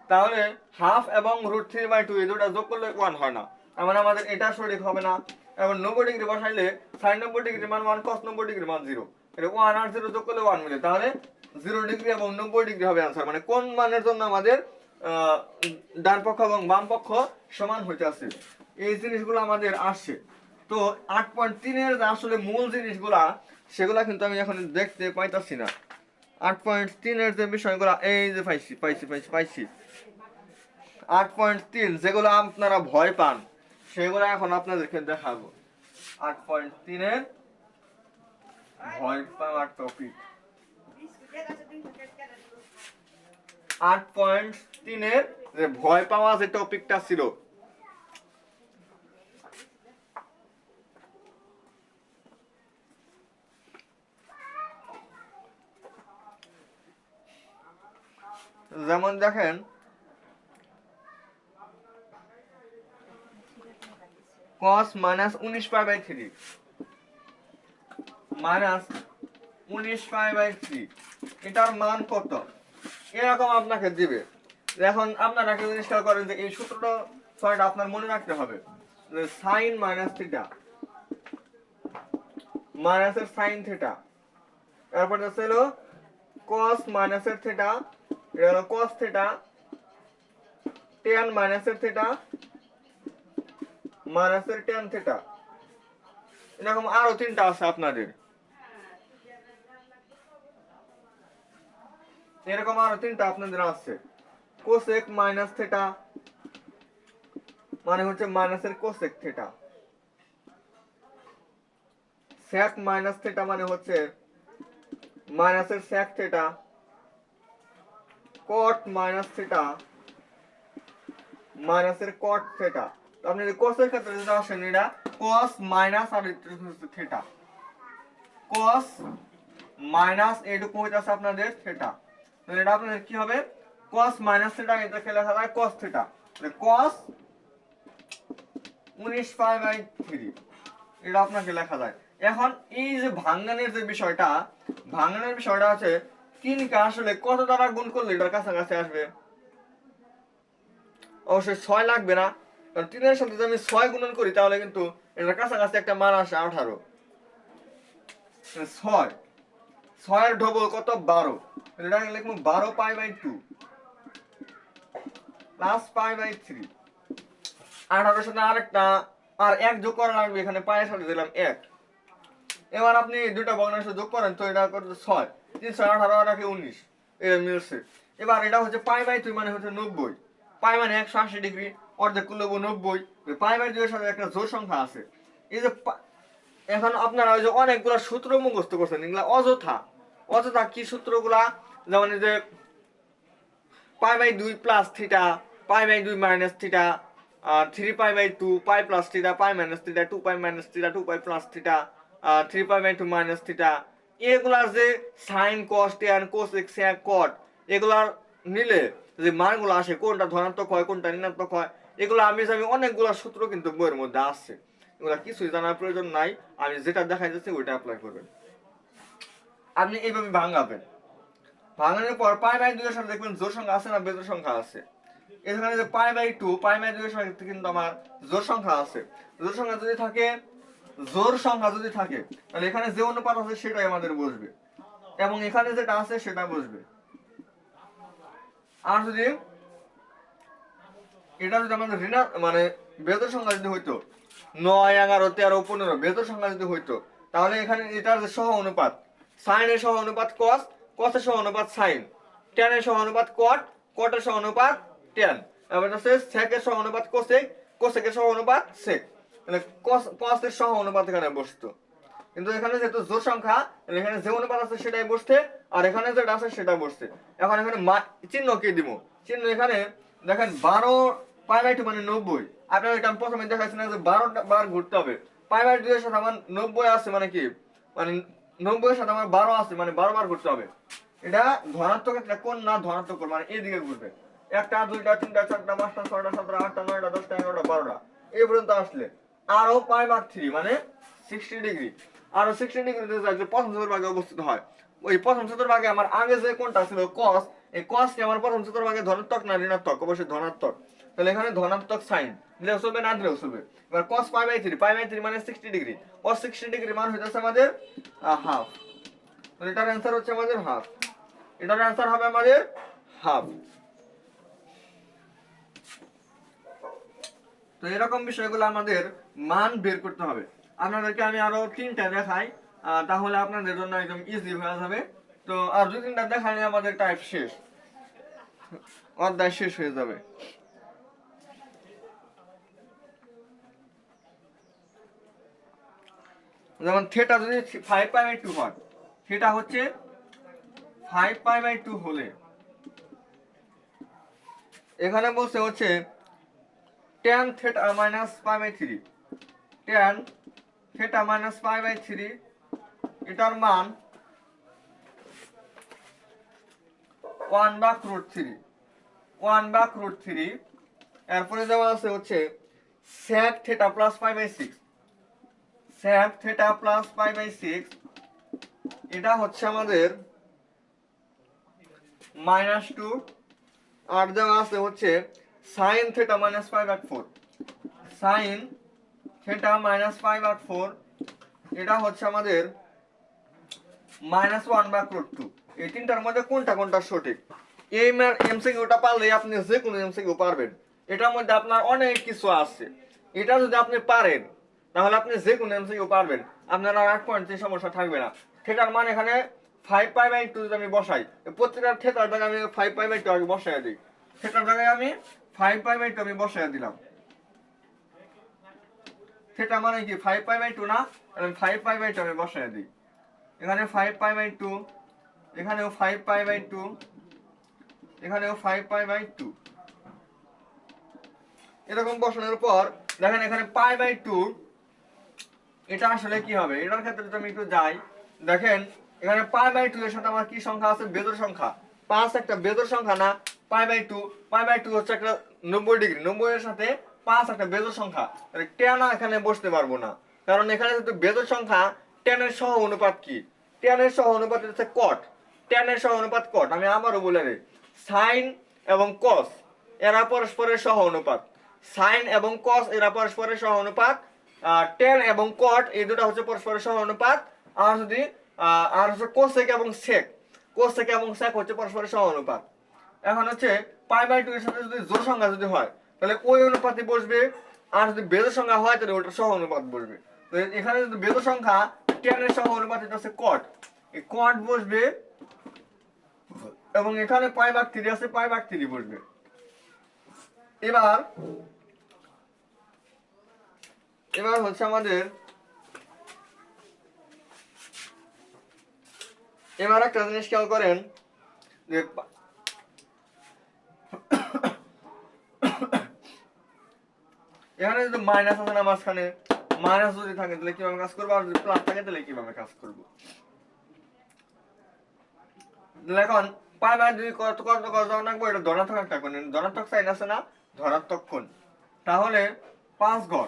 [SPEAKER 1] তাহলে হাফ এবং রুট 3/2 এই দুটো যোগ করলে 1 হয় না, তার মানে আমাদের এটা সঠিক হবে না। এবং 90 ডিগ্রি বসাইলে sin 90 ডিগ্রি মান 1, cos 90 ডিগ্রি মান 0, এটা 1 আর 0 যোগ করলে 1 মিলে, তাহলে 0 ডিগ্রি এবং 90 ডিগ্রি হবে आंसर। মানে কোন মানের জন্য আমাদের ডান পক্ষ এবং বাম পক্ষ সমান হইতাছে, এই জিনিসগুলো আমাদের আসে। তো 8.3 এর আসলে মূল জিনিসগুলা সেগুলা কিন্তু আমি এখন দেখতে পাইতাছি না। 8.3 এর যে বিষয়গুলো এই যে পাইছি 8.3 যেগুলো আপনারা ভয় পান সেগুলো এখন আপনাদেরকে দেখাবো। 8.3 এর ভয় পাওয়ার টপিক। 8.3 এর যে ভয় পাওয়া যে টপিকটা ছিল, যেমন দেখেন cos minus 19 pi by 3 minus 19 pi by 3 এটার মান কত এরকম আপনাকে দিবে। এখন আপনারা একটা জিনিস খেয়াল করেন যে এই সূত্রটা ছয়টা আপনার মনে রাখতে হবে, যে sin minus থিটা minus এর sin থিটা, তারপর আছে হলো cos minus এর থিটা, এটা হলো cos থিটা, tan minus এর থিটা minus এর tan থিটা, এরকম আরো তিনটা আছে আপনাদের, এরকম আরো তিনটা আপনাদের আছে। cosec minus থিটা মানে হচ্ছে মাইনাস এর cosec theta, sec minus theta মানে হচ্ছে মাইনাস এর sec theta, cot minus theta minus এর cot থিটা। আপনি cos এর ক্ষেত্রে যেটা আসেন এটা cos মাইনাস আর থিটা, cos মাইনাস এইটুকু হইতাছে আপনাদের থিটা, তাহলে এটা আপনাদের কি হবে cos মাইনাস থিটা, এটাকে লেখা যায় cos থিটা, মানে cos 19 পাই বাই 3 এটা আপনাকে লেখা যায়। এখন এই যে ভাঙানোর যে বিষয়টা, ভাঙানোর বিষয়টা আছে তিনকে আসলে কত দ্বারা গুণ করলে এটার কাছাকাছি আসবে, অবশ্যই 6 লাগবে না, কারণ 3 এর সাথে যদি আমি 6 গুণন করি তাহলে কিন্তু এটার কাছাকাছি একটা মান আসে 18, 6 এর ডবল কত 12, এটা লিখবো 12 pi by 2 plus pi by 3, 18 এর সাথে আরেকটা আর 1 যোগ করা লাগবে, এখানে পায়ের সাথে দিলাম 1। এবার আপনি দুটো ভগ্নাংশ যোগ করেন তো এটা করতে 6, 3 6 18 আর 19 এটা মিলছে। এবার এটা হচ্ছে পাই বাই 2 মানে হচ্ছে 90, পাই মানে 180 ডিগ্রি, অর্ধেক করলে 90, পাই বাই 2 এর সাথে একটা জোড় সংখ্যা আছে। এই যে এখন আপনারা ওই যে অনেকগুলো সূত্র মুখস্থ করছেন, এগুলা অযথা অযথা কি সূত্রগুলা, যেমন এই যে pi by 2 plus theta, pi by 2 minus theta, 3 pi by 2 pi plus theta, pi minus theta, 2 pi minus theta, 2 pi plus theta, 3 pi by 2 minus theta, এগুলার যে sine cos tan cosec sec cot এগুলার নিলে যে মানগুলো আসে কোনটা ধনাত্মক হয় কোনটা ঋণাত্মক হয়, এগুলো আমি অনেকগুলো সূত্র কিন্তু বইয়ের মধ্যে আছে, এগুলা কিছুই জানার প্রয়োজন নাই, আমি যেটা দেখাই যাচ্ছে ওইটা অ্যাপ্লাই করবেন। আপনি এইভাবে ভাঙাবেন, ভাঙানোর পর পাই বাই 2 এর সাথে দেখবেন জোড় সংখ্যা আছে না বেজোড় সংখ্যা আছে, এখানে যে পাই বাই 2 পাই বাই 2 এর সাথে কিন্তু আমার জোড় সংখ্যা আছে, জোড় সংখ্যা যদি থাকে তাহলে এখানে যে অনুপাত আছে সেটাই আমাদের বসবে এবং এখানে যেটা আছে সেটা বসবে। আর যদি এটা যদি আমাদের মানে বেজোড় সংখ্যা যদি হইতো 9 11 13 15 বেজোড় সংখ্যা যদি হইতো তাহলে এখানে এটার যে সহ অনুপাত সাইনের সহানুপাত কস, কসের সহানুপাত সাইন, ট্যানের সহানুপাত কট, কটের সহানুপাত ট্যান, এবার আছে সেকের সহানুপাত কোসেক, কোসেকের সহানুপাত সেক। মানে কসের সহানুপাত এখানে বসতো, কিন্তু এখানে যেহেতু জোড় সংখ্যা এখানে যে অনুপাত আছে সেটাই বসছে, আর এখানে যেটা আছে সেটা বসছে। এখন এখানে চিহ্ন কি দিব, চিহ্ন এখানে দেখেন 12 মানে 90। আপনার এটা আমি প্রথমে দেখাচ্ছি না যে 12 বার ঘুরতে হবে, পাই/2 এর সাথে আমার 90 আছে মানে কি, মানে 90 এর সাথে আমার 12 আছে মানে 12 বার ঘুরতে হবে। এটা ধনাত্মক একটা কোণ না, ধনাত্মক কোণ মানে এদিকে ঘুরবে। 1 2 3 4 5 6 7 8 9 10 11 12 এই পর্যন্ত আসলে আরো π/3 মানে 60 ডিগ্রি, আরো 60 ডিগ্রিতে যায় যে প্রথম চতুর্ভাগে অবস্থিত হয়। ওই প্রথম চতুর্ভাগে আমার আগে যে কোণটা ছিল cos, এই cos কি আমার প্রথম চতুর্ভাগে ধনাত্মক না ঋণাত্মক? অবশ্যই ধনাত্মক। তাহলে এখানে ধনাত্মক সাইন দিলেও চলবে না দিলেও চলবে। এবার cos π/3 মানে 60 ডিগ্রি, cos 60 ডিগ্রি মান হইতাছে আমাদের হাফ। তাহলে এটার অ্যান্সার হচ্ছে আমাদের হাফ, এটার অ্যান্সার হবে আমাদের হাফ। তো এরকম বিষয়গুলো আমাদের মান বের করতে হবে। আপনাদেরকে আমি আরো 3টা দেখাই, তাহলে আপনাদের জন্য একদম ইজি হয়ে যাবে। তো আর 2-3টা দেখালে আমাদের টাইপ শেষ, অধ্যায় শেষ হয়ে যাবে। যেমন থিটা যদি 5π/2 হয়, থিটা হচ্ছে 5π/2 হলে এখানে বলছে হচ্ছে tan theta minus π/3, tan theta minus π/3 এটার মান 1/√3, 1/√3। এরপরে দেওয়া আছে হচ্ছে sec theta plus π/6, sec theta plus π/6 এটা হচ্ছে আমাদের -2। আর দেওয়া আছে হচ্ছে sin theta minus π/4, sin theta minus π/4 এটা হচ্ছে আমাদের -1/√2। এই তিনটার মধ্যে কোনটা কোনটা সঠিক? এই এমসিকিউটা পারলেই আপনি যে কোনো এমসিকিউ পারবেন। এটার মধ্যে আপনার অনেক কিছু আছে, এটা যদি আপনি পারেন তাহলে আপনি যে কোনো এমসিকিউ পারবেন, আপনার আর 8 পয়েন্ট সমস্যা থাকবে না। থিটার মান এখানে 5π/2 যদি আমি বসাই, প্রত্যেকটা থিটার জায়গায় আমি 5π/2 আগে বসাই দিই, থিটার জায়গায় আমি 5π/2 আমি বসাই দিলাম। থিটা মানে কি 5π/2 না, আমি 5π/2 আমি বসাই দিই। এখানে 5π/2, এখানেও 5π/2, এখানেও 5π/2। এরকম বসানোর পর দেখেন এখানে π/2 এটা আসলে কি হবে, এটার ক্ষেত্রে যদি আমি একটু যাই, দেখেন এখানে π/2 এর সাথে আমার কি সংখ্যা আছে? বেজোড় সংখ্যা। 5 একটা বেজোড় সংখ্যা না, π/2 হচ্ছে একটা 90 ডিগ্রি, 90 এর সাথে 5 একটা বেজোড় সংখ্যা। তাহলে tan এখানে বসতে পারবো না, কারণ এখানে যেহেতু বেজোড় সংখ্যা, tan এর সহ অনুপাত কি? tan এর সহ অনুপাত হচ্ছে cot, tan এর সহ অনুপাত cot। আমি আবারও বলে দেই, sin এবং cos এরা পরস্পরের সহ অনুপাত, sin এবং cos এরা পরস্পরের সহ অনুপাত, tan এবং cot এই দুটো হচ্ছে পরস্পরের সহ অনুপাত। আর যদি আর হচ্ছে cosec এবং sec, cosec এবং sec হচ্ছে পরস্পরের সহ অনুপাত। এখন হচ্ছে π/2 এর সাথে যদি জোড় সংখ্যা যদি হয় তাহলে ওই অনুপাতই বসবে, আর যদি বেজোড় সংখ্যা হয় তাহলে ওটার সহ অনুপাত বসবে। তো এখানে যদি বেজোড় সংখ্যা tan এর সহ অনুপাত এটা হচ্ছে cot, এই cot বসবে, এবং এখানে π/3 আছে, π/3 বসবে। এবার হচ্ছে আমাদের এবার একটা জিনিস খেয়াল করেন যে এখানে যদি মাইনাস আছে না মাঝখানে, মাইনাস যদি থাকে তাহলে কিভাবে কাজ করবো, আর যদি প্লাস থাকে তাহলে কিভাবে কাজ করবো? এখন π/2 কত কত কত রাখবো, এটা ধনাত্মক একটা কোণ, ধনাত্মক সাইন আছে না, ধনাত্মক কোণ। তাহলে 5 ঘর,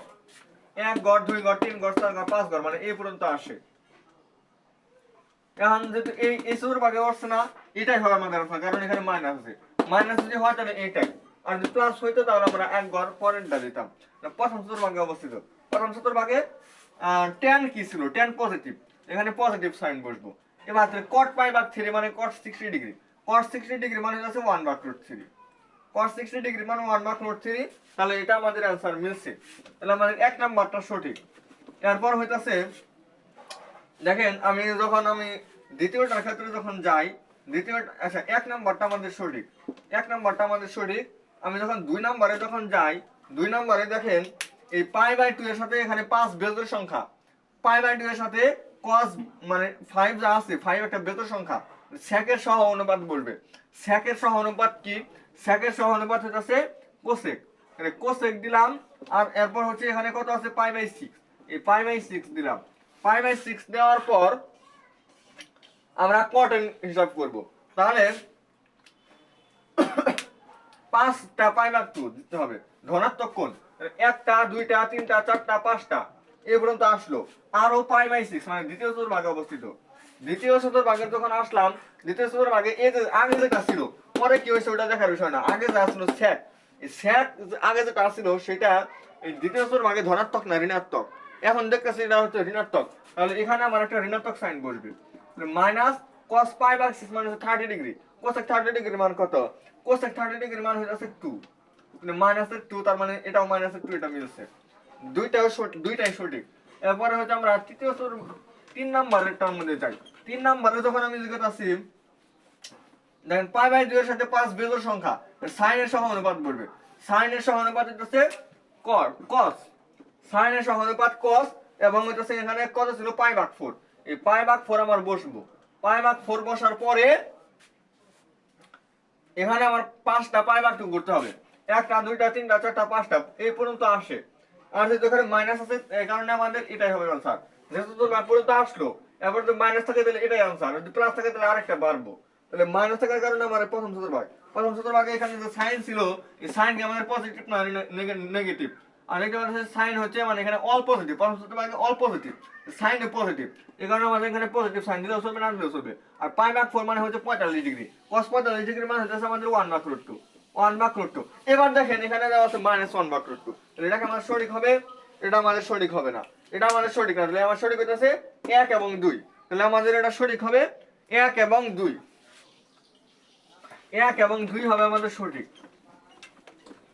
[SPEAKER 1] 1 ঘর 2 ঘর 3 ঘর 4 ঘর 5 ঘর মানে এই পর্যন্ত আসে। এখন যেহেতু এই চতুর্ভাগে আসছে না, এটাই হবে আমাদের আনসার, কারণ এখানে মাইনাস আছে। মাইনাস যদি হয় তাহলে এইটাই, আর যদি প্লাস হইতো তাহলে আমরা 1 ঘর পরেরটা দিতাম। প্রথম চতুর্ভাগে অবস্থিত, প্রথম চতুর্ভাগে tan কি ছিল? tan পজিটিভ, এখানে পজিটিভ সাইন বসবো। এবার cot π/3 মানে cot 60 ডিগ্রি, cot 60 ডিগ্রি মানে হচ্ছে 1/√3, cot 60 ডিগ্রি মানে 1/√3। তাহলে এটা আমাদের आंसर মিলছে, তাহলে আমাদের এক নাম্বারটা সঠিক। এরপর হইতাছে দেখেন আমি যখন আমি দ্বিতীয়টার ক্ষেত্রে যখন যাই, আচ্ছা 1 নাম্বারটা আমাদের সঠিক, 1 নাম্বারটা আমাদের সঠিক। আমি যখন 2 নাম্বারে যখন যাই, 2 নাম্বারে দেখেন এই পাই বাই 2 এর সাথে এখানে 5 বেজোড় সংখ্যা, পাই বাই 2 এর সাথে cos মানে 5 যা আছে, 5 একটা বেজোড় সংখ্যা, সেকের সহ অনুপাত বলবে। সেকের সহ অনুপাত কি? সেকের সহ অনুপাত হচ্ছে কোসেক, মানে কোসেক দিলাম। আর এরপর হচ্ছে এখানে কত আছে, পাই বাই 6, এই পাই বাই 6 দিলাম। পাই বাই 6 দেওয়ার পর আমরা কটেন হিসাব করব। তাহলে 5টা পাই ভাগ 2 দিতে হবে, ধনাত্মক কোণ। 1টা 2টা 3টা 4টা 5টা এই পর্যন্ত আসলো। আরো পাই বাই 6 মানে দ্বিতীয় চতুর্ভাগে অবস্থিত। দ্বিতীয় চতুর্ভাগে যখন আসলাম, দ্বিতীয় চতুর্ভাগে এই যে আগে যেটা ছিল, পরে কি হয়েছে ওটা দেখার বিষয় না। আগে যা ছিল সেক, এই সেক আগে যেটা ছিল সেটা এই দ্বিতীয় চতুর্ভাগে ধনাত্মক না ঋণাত্মক। এখন দেখতেছি এটা হচ্ছে ঋণাত্মক, তাহলে এখানে আমার একটা ঋণাত্মক সাইন বসবে। মাইনাস cos পাই বাই 6 মানে 30 ডিগ্রি। cosec 30 ডিগ্রির মান কত? cosec 30 ডিগ্রির মান হচ্ছে 2, মানে মাইনাসের 2, তার মানে এটাও মাইনাসের 2, এটা মিলছে। দুইটাই সঠিক। এরপরে হচ্ছে আমরা তৃতীয় 3 নাম্বারের টার্ম মধ্যে যাই। 3 নাম্বারে যখন আমি জিজ্ঞাসা আছি, দেখেন পাই বাই 2 এর সাথে 5 বেজোড় সংখ্যা, সাইনের সহ অনুপাত বলবে। সাইনের সহ অনুপাত হচ্ছে cos, সাইনের সহ অনুপাত cos, এবং হচ্ছে এখানে কত ছিল, পাই ভাগ 4। এই পাই ভাগ 4 আমার বসবো। পাই ভাগ 4 বসার পরে এখানে আমার 5টা পাই ভাগ 2 করতে হবে। 1টা 2টা 3টা 4টা 5টা এই পর্যন্ত আসে। আর যেহেতু এখানে মাইনাস আছে এই কারণে আমাদের এটাই হবে আনসার। যেহেতু তো ভাগ পর্যন্ত আসলো, এরপর যদি মাইনাস থাকে তাহলে এটাই আনসার, যদি প্লাস থাকে তাহলে আরেকটা বাড়বো। তাহলে মাইনাস থাকার কারণে আমার প্রথম চতুর্ভাগে এখানে যে সাইন ছিল, এই সাইন কি আমাদের পজিটিভ না নেগেটিভ? আর একটা হচ্ছে সাইন হচ্ছে মানে এখানে অল পজিটিভ, প্রথম চতুর্ভাগে অল পজিটিভ, সাইন পজিটিভ, এই কারণে আমাদের এখানে পজিটিভ সাইন দিলেও চলবে, না দিলেও চলবে। আর পাই ভাগ 4 মানে হচ্ছে 45 ডিগ্রি, cos 45 ডিগ্রি মানে হচ্ছে আমাদের 1/√2, 1/√2। এবার দেখেন এখানে দেওয়া আছে -1/√2, তাহলে এটা আমাদের সঠিক হবে, এটা আমাদের সঠিক হবে না, এটা আমাদের সঠিক না। তাহলে আমার সঠিক হইতেছে 1 এবং 2, তাহলে আমাদের এটা সঠিক হবে 1 এবং 2, 1 এবং 2 হবে আমাদের সঠিক।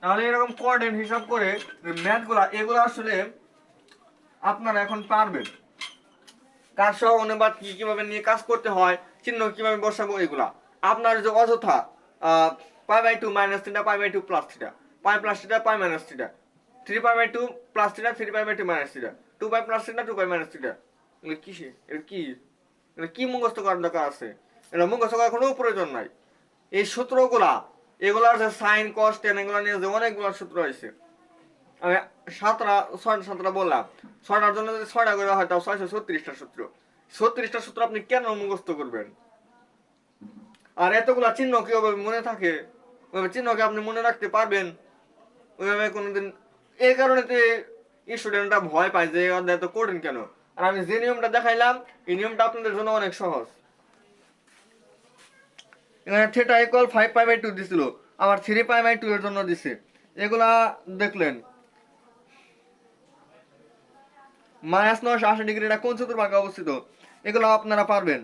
[SPEAKER 1] তাহলে এরকম কোঅর্ডিনেট হিসাব করে ম্যাথগুলা এগুলো আসলে আপনারা এখন পারবেন। কাজ সহ অনুপাত কিভাবে নিয়ে কাজ করতে হয়, চিহ্ন কিভাবে বসাবো, এগুলা আপনার যে অযথা pi by 2 minus theta, pi by 2 plus theta, pi plus theta, pi minus theta, 3 pi by 2 plus theta, 3 pi by 2 minus theta, 2 pi plus theta, 2 pi minus theta, এগুলো কি? এটা কি মুখস্থ করার দরকার আছে? এটা মুখস্থ করার কোনো প্রয়োজন নাই। এই সূত্রগুলা, এগুলার যে সাইন কস টেন এগুলো নিয়ে যে অনেকগুলো সূত্র হয়েছে, আমি 7টা বললাম, 6টার জন্য যদি 6টা করে হয় তাও 636টা সূত্র। 36টা সূত্র আপনি কেন মুখস্থ করবেন? আর এতগুলা চিহ্ন কিভাবে মনে থাকে? ওইভাবে চিহ্নকে আপনি মনে রাখতে পারবেন? ওইভাবে কোনোদিন, এই কারণে তো স্টুডেন্টরা ভয় পায় যে এত কঠিন কেন। আর আমি যে নিয়মটা দেখাইলাম এই নিয়মটা আপনাদের জন্য অনেক সহজ। এখানে থিটা ইকুয়াল 5 পাই বাই 2 দিছিল, আবার 3 পাই বাই 2 এর জন্য দিছে। এগুলা দেখলেন -980 ডিগ্রি, এটা কোন চতুর্ভাগে অবস্থিত? এগুলো আপনারা পারবেন।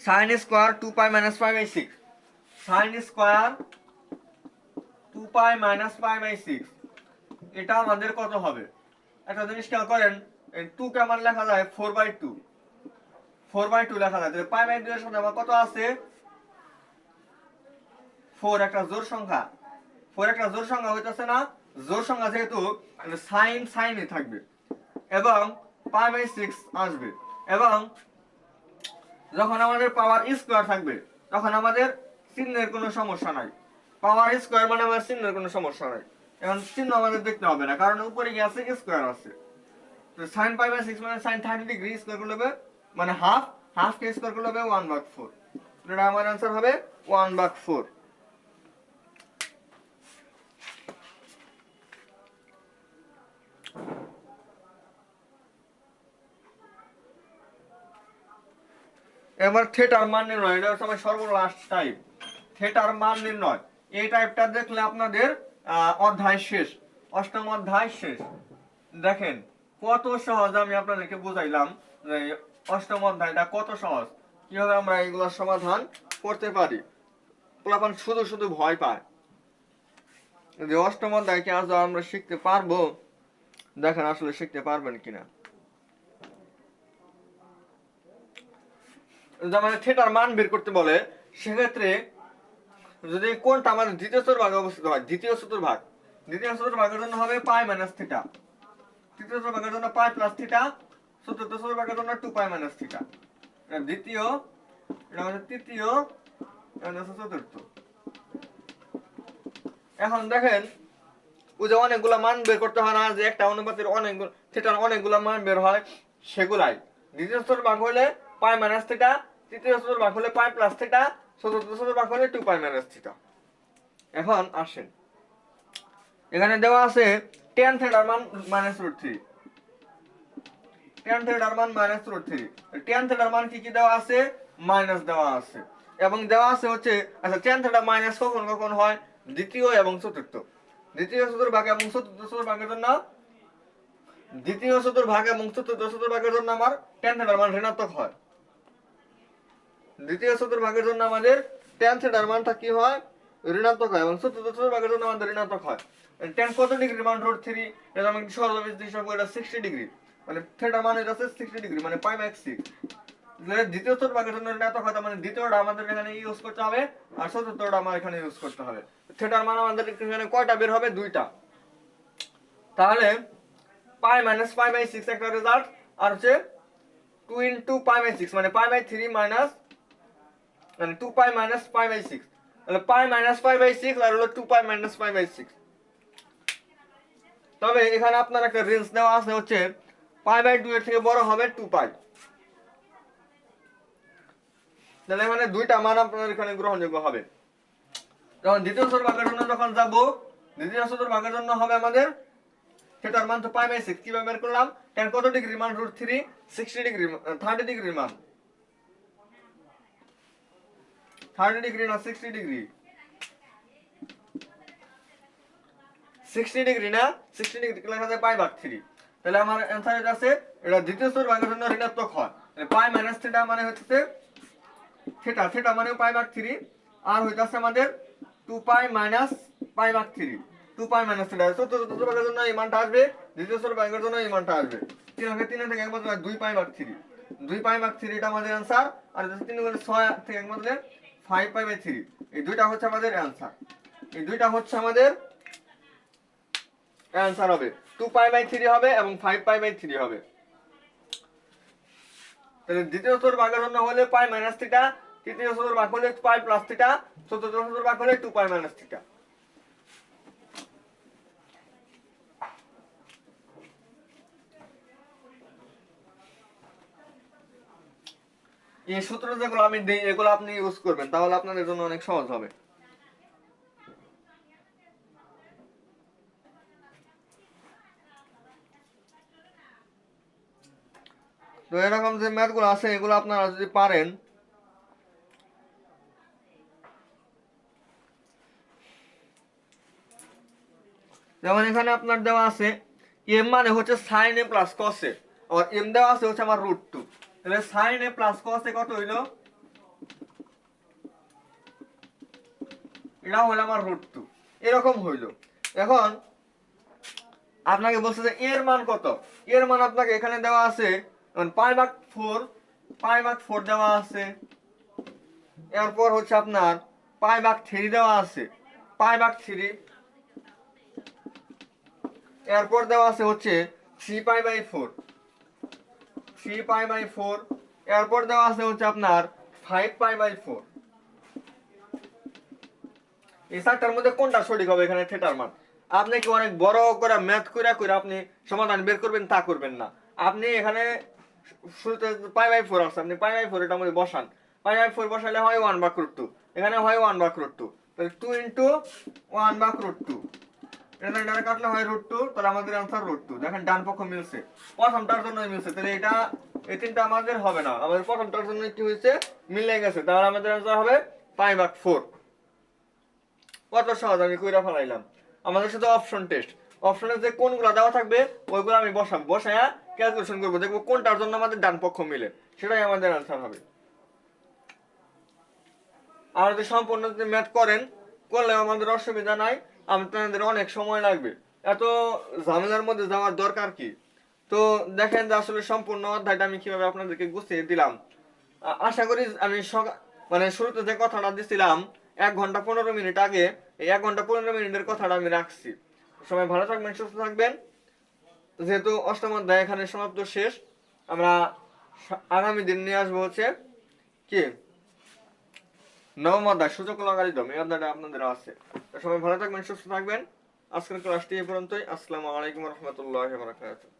[SPEAKER 1] Sine square 2 pi minus pi by 6, sine square 2 pi minus pi by 6, এটা আমাদের কত হবে? একটা জিনিস খেয়াল করেন, 2 কে আমার লেখা যায় 4/2, 4/2 লেখা যায়। তাহলে পাই বাই 2 এর সাথে আমার কত আছে? 4 একটা জোড় সংখ্যা, 4 একটা জোড় সংখ্যা হইতেছে না? জোড় সংখ্যা যেহেতু সাইনই থাকবে, এবং পাই বাই 6 আসবে, এবং যখন আমাদের পাওয়ার স্কয়ার থাকবে তখন আমাদের চিহ্নের কোনো সমস্যা নাই। পাওয়ার স্কয়ার মানে আমাদের চিহ্নের কোনো সমস্যা নাই। এখন চিহ্ন আমাদের দেখতে হবে না, কারণ উপরে কি আছে? স্কয়ার আছে। তো sin পাই বাই 6 মানে sin 30 ডিগ্রি স্কয়ার করলে হবে মানে হাফ কে স্কয়ার করলে হবে 1/4। এটা আমার आंसर হবে 1/4। এবার থিটার মান নির্ণয়, এটা হচ্ছে আমার সর্বলাস্ট টাইপ, থিটার মান নির্ণয়। এই টাইপটা দেখলে আপনাদের অধ্যায় শেষ, অষ্টম অধ্যায় শেষ। দেখেন কত সহজ আমি আপনাদেরকে বুঝাইলাম, অষ্টম অধ্যায়টা কত সহজ, কিভাবে আমরা এগুলোর সমাধান করতে পারি। পোলাপান শুধু শুধু ভয় পায় যে অষ্টম অধ্যায় কি আজ আমরা শিখতে পারবো। দেখেন আসলে শিখতে পারবেন কিনা। যেমন থিটার মান বের করতে বলে, সেক্ষেত্রে যদি কোণটা আমাদের দ্বিতীয় চতুর্ভাগে অবস্থিত হয়, দ্বিতীয় চতুর্ভাগের জন্য হবে পাই মাইনাস থিটা, তৃতীয় চতুর্ভাগের জন্য পাই প্লাস থিটা, চতুর্থ চতুর্ভাগের জন্য 2 পাই মাইনাস থিটা। এটা দ্বিতীয়, এটা হচ্ছে তৃতীয়, এটা হচ্ছে চতুর্থ। এখন দেখেন ওই যে অনেকগুলা মান বের করতে হয় না, যে একটা অনুপাতের অনেকগুলো থিটার অনেকগুলা মান বের হয়, সেগুলাই দ্বিতীয় চতুর্ভাগ হলে পাই মাইনাস থিটা, তৃতীয় চতুর্ভাগ হলে পাই প্লাস থিটা, চতুর্থ চতুর্ভাগ হলে 2 পাই মাইনাস থিটা। এখন আসেন, এখানে দেওয়া আছে tan থিটার মান -√3, tan থিটার মান -√3, tan থিটার মান কি কি দেওয়া আছে, মাইনাস দেওয়া আছে, এবং দেওয়া আছে হচ্ছে, আচ্ছা tan থিটা মাইনাস কখন কখন হয়, দ্বিতীয় এবং চতুর্থ, দ্বিতীয় চতুর্ভাগ এবং চতুর্থ চতুর্ভাগের জন্য, দ্বিতীয় চতুর্ভাগ এবং চতুর্থ চতুর্ভাগের জন্য আমার tan থিটার মান ঋণাত্মক হয়। দ্বিতীয় চতুর্ভাগের জন্য আমাদের tan থিটার মানটা কি হয়, ঋণাত্মক হয়, এবং চতুর্থ চতুর্ভাগের জন্য আমাদের ঋণাত্মক হয়। tan কত ডিগ্রি মান √3, এটা আমি সহজভাবে হিসাব করি, এটা 60 ডিগ্রি, মানে থিটার মান এটা 60 ডিগ্রি, মানে পাই মাইনাস 6। দ্বিতীয় চতুর্ভাগের জন্য ঋণাত্মক হয়, মানে দ্বিতীয়টা আমাদের এখানে ইউজ করতে হবে, আর চতুর্থটা আমার এখানে ইউজ করতে হবে। থিটার মান আমাদের এখানে কয়টা বের হবে, দুইটা। তাহলে পাই মাইনাস পাই বাই 6 একটা রেজাল্ট, আর হচ্ছে 2 ইনটু পাই বাই 6 মানে পাই বাই 3 মাইনাস, মানে 2 পাই মাইনাস পাই বাই 6, তাহলে পাই মাইনাস পাই বাই 6 আর হলো 2 পাই মাইনাস পাই বাই 6। তবে এখানে আপনার একটা রেঞ্জ দেওয়া আছে, হচ্ছে পাই বাই 2 এর থেকে বড় হবে 2 পাই, তাহলে মানে দুইটা মান আপনার এখানে গ্রহণযোগ্য হবে। যখন দ্বিতীয় চতুর্ভাগের জন্য যখন যাব, দ্বিতীয় চতুর্ভাগের জন্য হবে আমাদের থিটার মান তো পাই বাই 6, কিভাবে বের করলাম, tan কত ডিগ্রি মান √3, 60 ডিগ্রি, 30 ডিগ্রি মান, 30 ডিগ্রি না 60 ডিগ্রি, 60 ডিগ্রি না 60 ডিগ্রি লেখা যায় পাই ভাগ 3। তাহলে আমার অ্যানসার এটা আছে, এটা দ্বিতীয় চতুর্ভাগের জন্য ঋণাত্মক হয়, পাই মাইনাস থিটা মানে হচ্ছে থিটা, থিটা মানে পাই ভাগ 3, আর হইতাছে আমাদের 2 পাই মাইনাস পাই ভাগ 3, 2 পাই মাইনাস থিটা। চতুর্থ চতুর্ভাগের জন্য এই মানটা আসবে, দ্বিতীয় চতুর্ভাগের জন্য এই মানটা আসবে। 3 থেকে 1 বদলে 2 পাই ভাগ 3, 2 পাই ভাগ 3 এটা আমাদের অ্যানসার, আর 3 গুণে 6 থেকে 1 বদলে 5 পাই বাই 3, এই দুইটা হচ্ছে আমাদের অ্যানসার, এই দুইটা হচ্ছে আমাদের অ্যানসার হবে, 2 পাই বাই 3 হবে এবং 5 পাই বাই 3 হবে। তাহলে দ্বিতীয় চতুর্ভাগের জন্য হলে পাই মাইনাস থিটা, তৃতীয় চতুর্ভাগ হলে পাই প্লাস থিটা, চতুর্থ চতুর্ভাগ হলে 2 পাই মাইনাস থিটা। এই সূত্র যেগুলো আমি দেই এগুলো আপনি ইউজ করবেন, তাহলে আপনাদের জন্য অনেক সহজ হবে। তো এরকম যে ম্যাথগুলো আছে এগুলো আপনারা যদি পারেন, যেমন এখানে আপনার দেওয়া আছে এম মানে হচ্ছে সাইন এ প্লাস কস এ, আর এম দেওয়া আছে হচ্ছে আমার √2, তাহলে সাইন এ প্লাস কস এ কত হইলো, এটা হলো আমার √2, এরকম হইলো। এখন আপনাকে বলছে যে এর মান কত, এর মান আপনাকে এখানে দেওয়া আছে পাই ভাগ 4, পাই ভাগ 4 দেওয়া আছে, এরপর হচ্ছে আপনার পাই ভাগ 3 দেওয়া আছে, পাই ভাগ 3, এরপর দেওয়া আছে হচ্ছে 3 পাই বাই 4, 3 পাই বাই 4, এরপর দেওয়া আছে হচ্ছে আপনার 5 পাই বাই 4। এই চারটার মধ্যে কোনটা সঠিক হবে এখানে থিটার মান? আপনি কি অনেক বড় করে ম্যাথ করে করে আপনি সমাধান বের করবেন তা করবেন না, আপনি এখানে শুরুতে পাই বাই 4 আছে, আপনি পাই বাই 4 এটার মধ্যে বসান, পাই বাই 4 বসালে হয় 1 ভাগ √2, এখানে হয় 1 ভাগ √2, তাহলে 2 ইনটু 1 ভাগ √2, এটা এটা কাটলে হয় √2, তাহলে আমাদের आंसर √2। দেখেন ডান পক্ষ মিলছে, প্রথমটার জন্যই মিলছে, তাহলে এটা এই তিনটা আমাদের হবে না, আমাদের প্রথমটার জন্য কি হয়েছে, মিলে গেছে, তাহলে আমাদের आंसर হবে পাই ভাগ 4। কত সহজ আমি কইরা ফেলাইলাম। আমাদের সাথে অপশন টেস্ট, অপশনে যে কোনগুলো দেওয়া থাকবে ওইগুলো আমি বসাবো, বসায়া ক্যালকুলেশন করব, দেখবো কোনটার জন্য আমাদের ডান পক্ষ মিলে, সেটাই আমাদের आंसर হবে। আর যদি সম্পূর্ণ যদি ম্যাথ করেন, করলে আমাদের অসুবিধা নাই, আপনাদের অনেক সময় লাগবে, এত ঝামেলার মধ্যে যাওয়ার দরকার কি? তো দেখেন যে আসলে সম্পূর্ণ অধ্যায়টা আমি কিভাবে আপনাদেরকে গুছিয়ে দিলাম। আশা করি আমি মানে শুরুতে যে কথাটা দিছিলাম 1 ঘন্টা 15 মিনিট আগে, এই 1 ঘন্টা 15 মিনিটের কথাটা আমি রাখছি। সবাই ভালো থাকবেন, সুস্থ থাকবেন। যেহেতু অষ্টম অধ্যায় এখানে সমাপ্ত শেষ, আমরা আগামী দিন নিয়ে আসবো হচ্ছে কি নবম অধ্যায় সূচক লগারিদম। এই অধ্যায়টা আপনাদের আছে। তো সবাই ভালো থাকবেন, সুস্থ থাকবেন। আজকের ক্লাসটি এই পর্যন্তই। আসসালামু আলাইকুম রহমতুল্লাহ বারাকাতুহু।